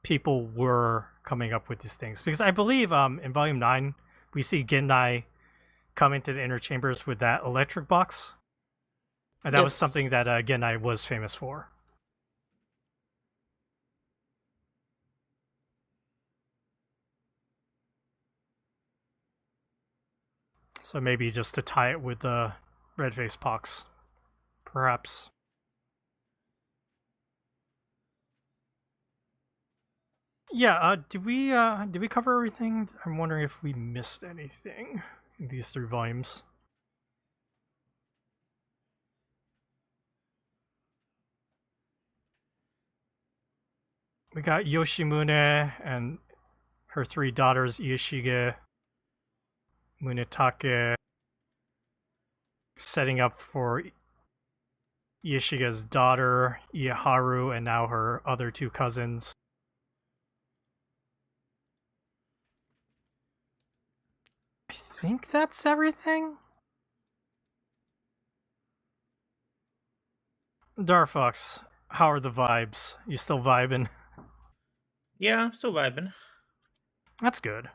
people were coming up with these things. Because I believe in Volume 9, we see Gendai come into the inner chambers with that electric box. And that was something that Gendai was famous for. So maybe just to tie it with the red face pox, perhaps. Yeah, did we cover everything? I'm wondering if we missed anything in these 3 volumes. We got Yoshimune and her 3 daughters, Iyashige, Munetake, setting up for Iyashige's daughter, Iyaharu, and now her other 2 cousins. I think that's everything. Darfox, how are the vibes? You still vibing?
Yeah, I'm still vibing.
That's good.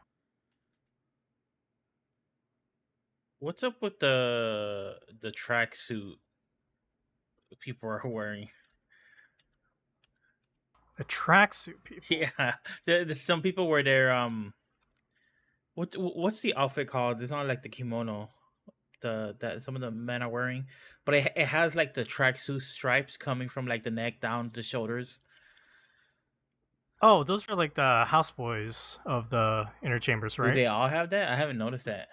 What's up with the tracksuit people are wearing?
The tracksuit people.
Yeah, there's some people where they're what's the outfit called? It's not like the kimono that some of the men are wearing, but it has like the tracksuit stripes coming from like the neck down to the shoulders.
Oh, those are like the houseboys of the inner chambers,
Do
right?
they all have that? I haven't noticed that.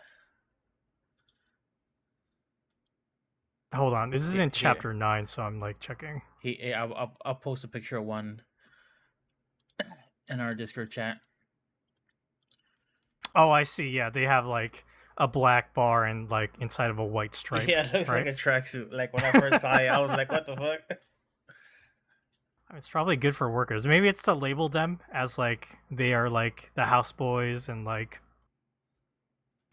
Hold on, this is in
Here.
chapter 9, so I'm like checking.
I'll post a picture of one in our Discord chat.
Oh, I see. Yeah, they have like a black bar and like inside of a white stripe.
Yeah, it looks
right?
like a tracksuit. Like when I first saw it, I was like, "What the fuck?"
It's probably good for workers. Maybe it's to label them as like they are like the houseboys and like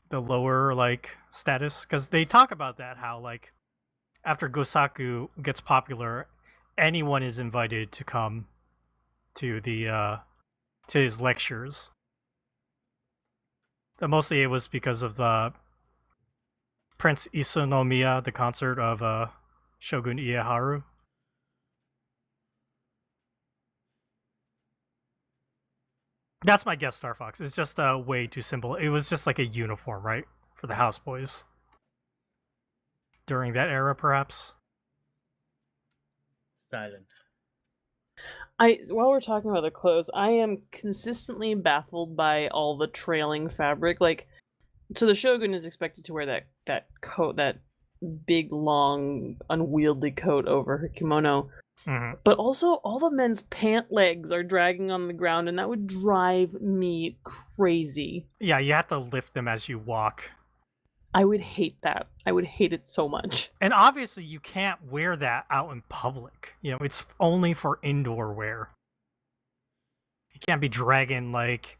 the lower like status, because they talk about that, how like after Gosaku gets popular, anyone is invited to come to the to his lectures. But mostly it was because of the Prince Isonomiya, the concert of Shogun Ieyaharu. That's my guess, Star Fox. It's just a way too simple. It was just like a uniform, right? For the houseboys. During that era, perhaps?
Silent.
While we're talking about the clothes, I am consistently baffled by all the trailing fabric. Like, so the Shogun is expected to wear that coat, that big, long, unwieldy coat over her kimono.
Mm-hmm.
But also, all the men's pant legs are dragging on the ground, and that would drive me crazy.
Yeah, you have to lift them as you walk.
I would hate that. I would hate it so much.
And obviously, you can't wear that out in public. You know, it's only for indoor wear. You can't be dragging like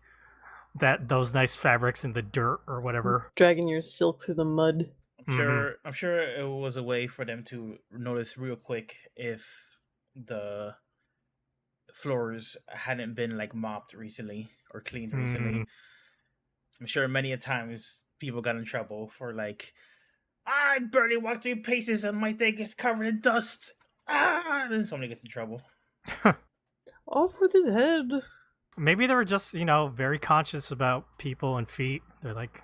those nice fabrics in the dirt or whatever.
Dragging your silk through the mud.
I'm sure it was a way for them to notice real quick if the floors hadn't been like mopped recently or cleaned recently. I'm sure many a times people got in trouble for like, I barely walked 3 paces and my thing is covered in dust. And then somebody gets in trouble.
Off with his head.
Maybe they were just, you know, very conscious about people and feet. They're like,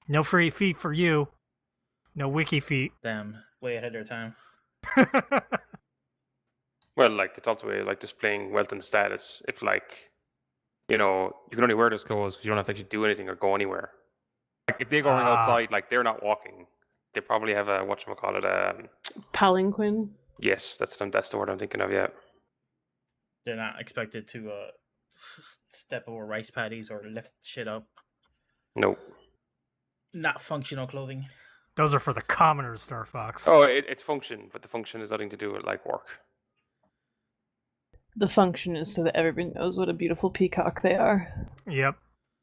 no free feet for you. No wiki feet.
Damn, way ahead of their time.
Well, like it's also like displaying wealth and status. If like, you know, you can only wear those clothes because you don't have to actually do anything or go anywhere. Like if they're going outside, like they're not walking. They probably have a whatchamacallit.
Palanquin.
Yes, that's the word I'm thinking of. Yeah.
They're not expected to step over rice paddies or lift shit up.
Nope.
Not functional clothing.
Those are for the commoners, Star Fox.
Oh, it's function, but the function has nothing to do with like work.
The function is so that everybody knows what a beautiful peacock they are.
Yep.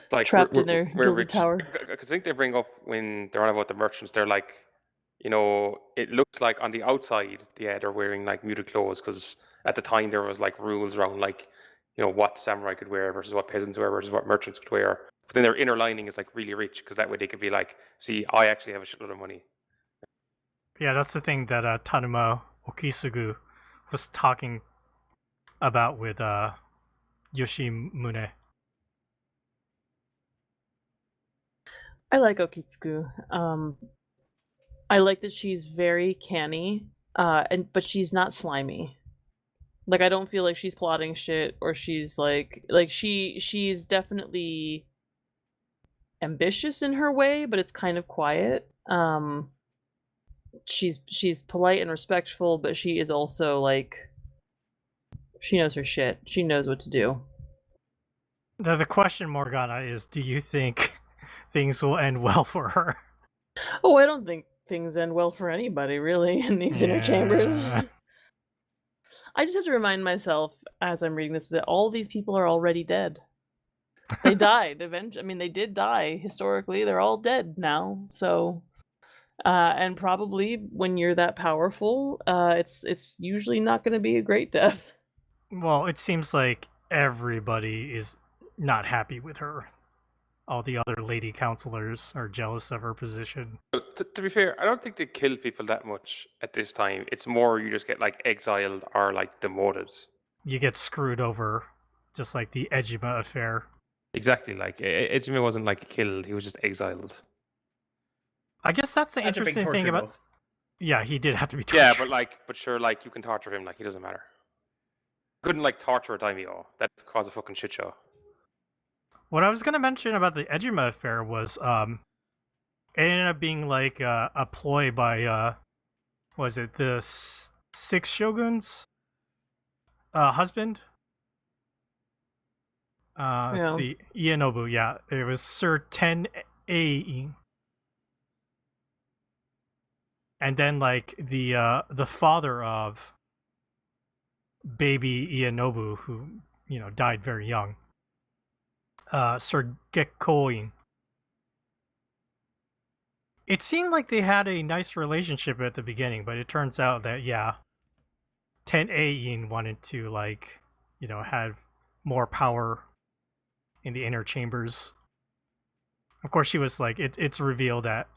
Like
trapped in their gilded tower.
Because I think they bring up when they're on about the merchants, they're like, you know, it looks like on the outside, yeah, they're wearing like muted clothes because at the time there was like rules around like, you know, what samurai could wear versus what peasants wear versus what merchants could wear. But then their inner lining is like really rich because that way they could be like, see, I actually have a shitload of money.
Yeah, that's the thing that Tanuma Okisugu was talking about with Yoshimune.
I like Okitsugu. I like that she's very canny, but she's not slimy. Like I don't feel like she's plotting shit or she's like she's definitely ambitious in her way, but it's kind of quiet. She's polite and respectful, but she is also like she knows her shit. She knows what to do.
The question, Morgana, is: do you think things will end well for her?
Oh, I don't think things end well for anybody really in these inner chambers.
Yeah.
I just have to remind myself as I'm reading this that all these people are already dead. They died eventually. I mean, they did die historically. They're all dead now. So, and probably when you're that powerful, it's usually not going to be a great death.
Well, it seems like everybody is not happy with her. All the other lady counselors are jealous of her position.
To be fair, I don't think they kill people that much at this time. It's more you just get like exiled or like demoted.
You get screwed over, just like the Ejima affair.
Exactly, like Ejime wasn't like killed; he was just exiled.
I guess that's the
That's a big
interesting thing
torture,
about.
though.
Yeah, he did have to be tortured.
Yeah, but sure, like you can torture him, like he doesn't matter. Couldn't like torture a daimyo. That caused a fucking shit show.
What I was gonna mention about the Ejima affair was, it ended up being like a ploy by, was it the six shoguns' husband? Let's
Yeah.
see, Ienobu. Yeah, it was Sir Ten A. And then like the father of baby Ienobu, who died very young, Sir Gekkoin. It seemed like they had a nice relationship at the beginning, but it turns out that Ten Ain wanted to have more power in the inner chambers. Of course, she was like it's revealed that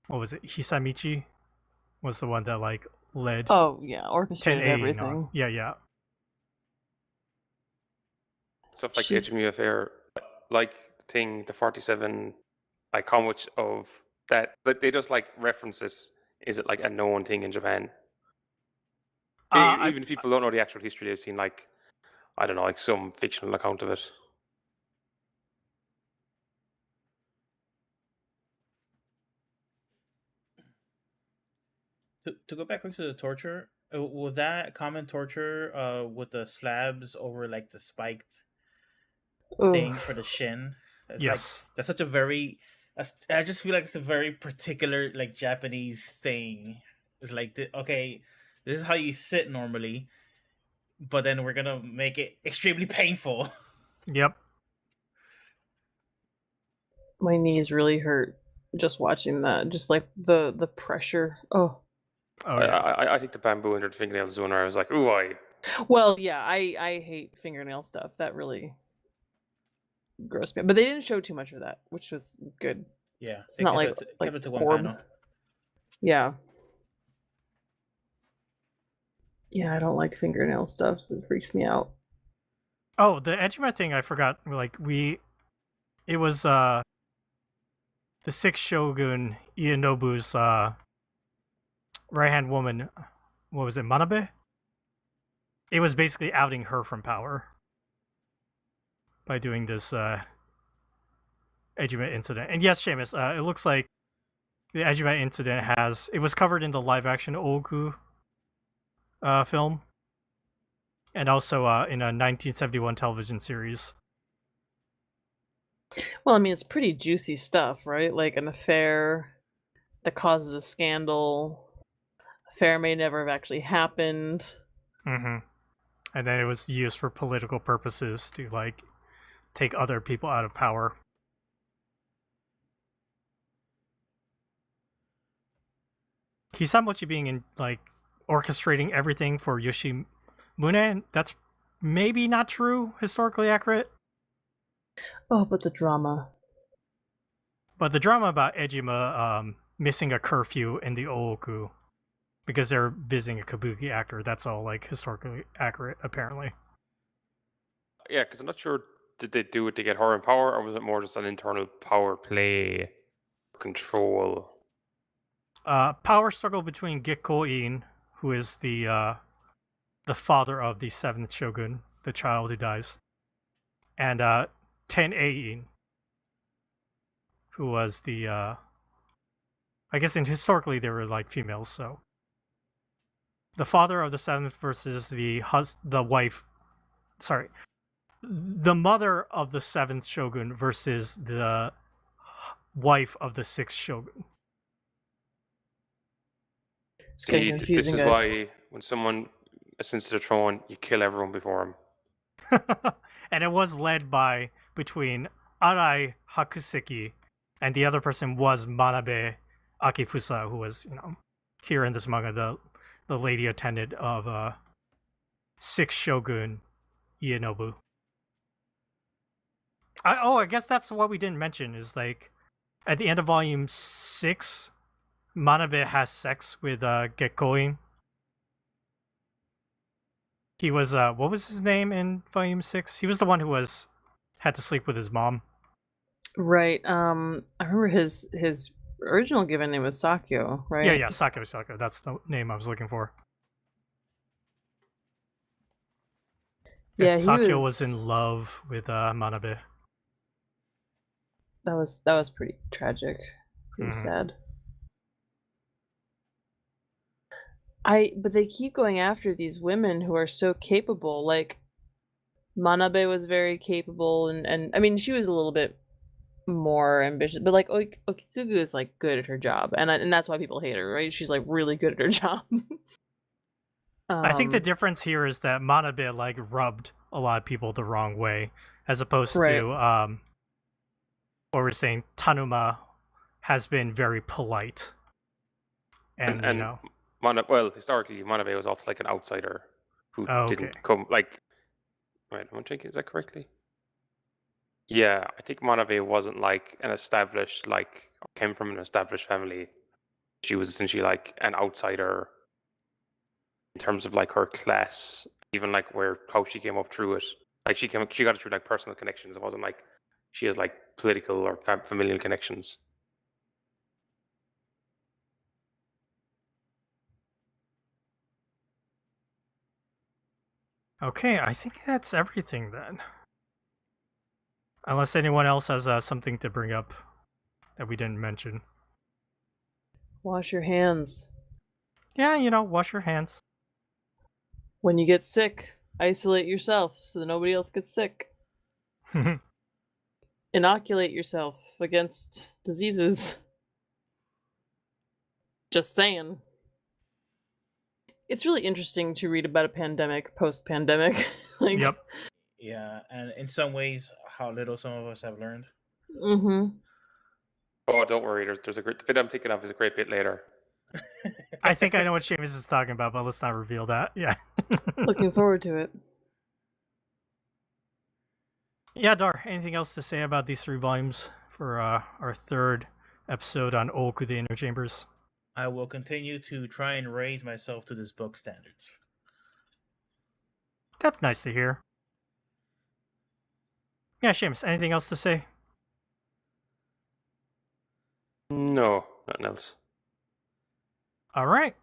what was it? Hisamichi was the one that like led
Oh yeah,
Ten
orchestrated
Ain
everything.
on. Yeah.
Stuff like
She's-
Ejime affair, like thing the 47, like how much of that they just like reference it. Is it like a known thing in Japan? Even if people don't know the actual history, they've seen like I don't know, like some fictional account of it.
To go back quick to the torture, was that common torture with the slabs over like the spiked thing
Oof.
for the shin? It's
Yes.
like that's such a very I just feel like it's a very particular like Japanese thing. It's like okay, this is how you sit normally, but then we're gonna make it extremely painful.
Yep.
My knees really hurt just watching that. Just like the pressure. Oh.
Oh yeah.
I think the bamboo under the fingernails zone. I was like, ooh,
Well, yeah, I hate fingernail stuff. That really grossed me. But they didn't show too much of that, which was good.
Yeah,
It's
they
not
kept
like
it to one
orb.
panel.
Yeah. Yeah, I don't like fingernail stuff. It freaks me out.
Oh, the Ejima thing I forgot. It was the sixth shogun Ienobu's right hand woman. What was it, Manabe? It was basically outing her from power by doing this Ejima incident. And yes, Seamus, it looks like the Ejima incident it was covered in the live action Ooku film, and also in a 1971 television series.
Well, I mean, it's pretty juicy stuff, right? Like an affair that causes a scandal. Affair may never have actually happened.
Mm-hmm. And then it was used for political purposes to like take other people out of power. Hisamochi being in like orchestrating everything for Yoshimune, that's maybe not true, historically accurate.
Oh, but the drama.
But the drama about Ejima missing a curfew in the Ooku because they're visiting a kabuki actor, that's all like historically accurate, apparently.
yeah, because I'm not sure did they do it to get her in power, or was it more just an internal power play control?
Power struggle between Gekkoin, who is the the father of the 7th shogun, the child who dies, and Ten Ein, who was the I guess historically they were like females, so the father of the 7th versus the mother of the 7th shogun versus the wife of the 6th shogun.
It's getting
This
confusing,
is
guys.
why when someone ascends to the throne, you kill everyone before him.
And it was led by between Arai Hakuseki and the other person was Manabe Akifusa, who was, here in this manga, the lady attendant of 6th shogun Ieyasu. I guess that's what we didn't mention is like at the end of volume 6, Manabe has sex with Gekkoin. He was what was his name in volume 6? He was the one who had to sleep with his mom.
Right. I remember his original given name was Sakyo, right?
Yeah, Sakyo. That's the name I was looking for.
Yeah,
Sakyo was in love with Manabe.
That was pretty tragic, pretty sad. But they keep going after these women who are so capable. Like Manabe was very capable, and I mean she was a little bit more ambitious, but like Okitsugu is like good at her job, and that's why people hate her, right? She's like really good at her job.
I think the difference here is that Manabe like rubbed a lot of people the wrong way, as opposed to what we're saying. Tanuma has been very polite, and
historically, Manabe was also like an outsider who didn't come. Like, wait, am I thinking? Is that correctly? Yeah, I think Manabe wasn't like an established, like came from an established family. She was essentially like an outsider in terms of like her class, even like how she came up through it. Like she got it through like personal connections. It wasn't like she has like political or familial connections.
Okay, I think that's everything then. Unless anyone else has something to bring up that we didn't mention.
Wash your hands.
Yeah, wash your hands.
When you get sick, isolate yourself so that nobody else gets sick. Inoculate yourself against diseases. Just saying. It's really interesting to read about a pandemic, post-pandemic.
Yep.
Yeah, and in some ways, how little some of us have learned.
Mm-hmm.
Oh, don't worry. There's a great. The bit I'm thinking of is a great bit later.
I think I know what Seamus is talking about, but let's not reveal that. Yeah.
Looking forward to it.
Yeah, Dar, anything else to say about these 3 volumes for our 3rd episode on Ooku the Inner Chambers?
I will continue to try and raise myself to this book standards.
That's nice to hear. Yeah, Seamus, anything else to say?
No, nothing else.
All right.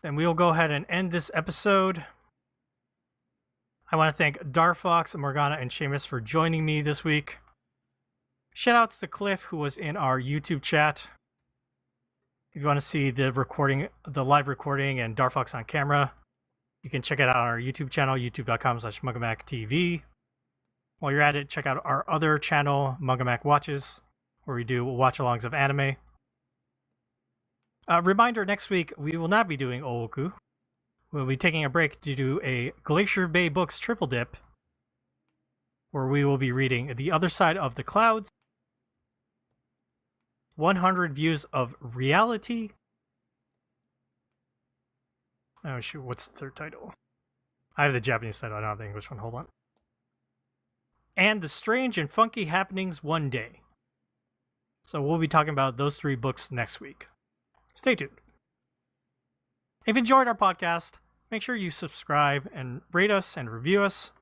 Then we'll go ahead and end this episode. I want to thank Darfox, Morgana, and Seamus for joining me this week. Shoutouts to Cliff, who was in our YouTube chat. If you want to see the live recording, and Darfox on camera, you can check it out on our YouTube channel, youtube.com/MangaMacTV. While you're at it, check out our other channel, MangaMac Watches, where we do watch-alongs of anime. Reminder, next week, we will not be doing Ooku. We'll be taking a break to do a Glacier Bay Books triple dip, where we will be reading The Other Side of the Clouds, 100 Views of Reality. Oh shoot, what's the 3rd title? I have the Japanese title, I don't have the English one, hold on. And The Strange and Funky Happenings One Day. So we'll be talking about those 3 books next week. Stay tuned. If you enjoyed our podcast, make sure you subscribe and rate us and review us.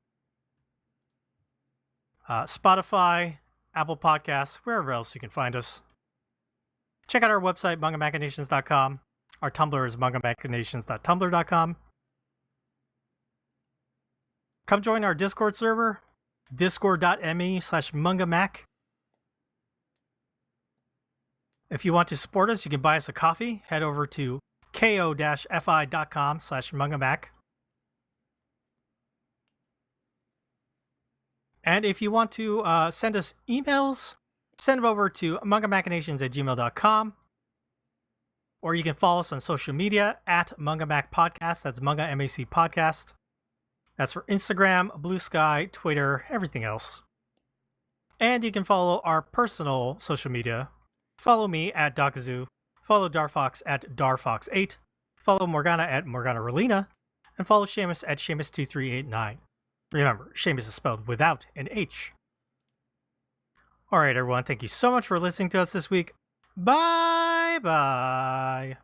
Spotify, Apple Podcasts, wherever else you can find us. Check out our website, mangamachinations.com. Our Tumblr is mangamachinations.tumblr.com. come join our Discord server, discord.me/mangamac. If you want to support us, you can buy us a coffee. Head over to ko-fi.com/mangamac. And if you want to send us emails, send them over to mangamachinations@gmail.com. Or you can follow us on social media at Mangamac Podcast. That's Manga MAC Podcast. That's for Instagram, Blue Sky, Twitter, everything else. And you can follow our personal social media. Follow me at Dakazu. Follow Darfox at Darfox8. Follow Morgana at Morgana and follow Seamus at Seamus2389. Remember, Seamus is spelled without an H. Alright, everyone, thank you so much for listening to us this week. Bye-bye.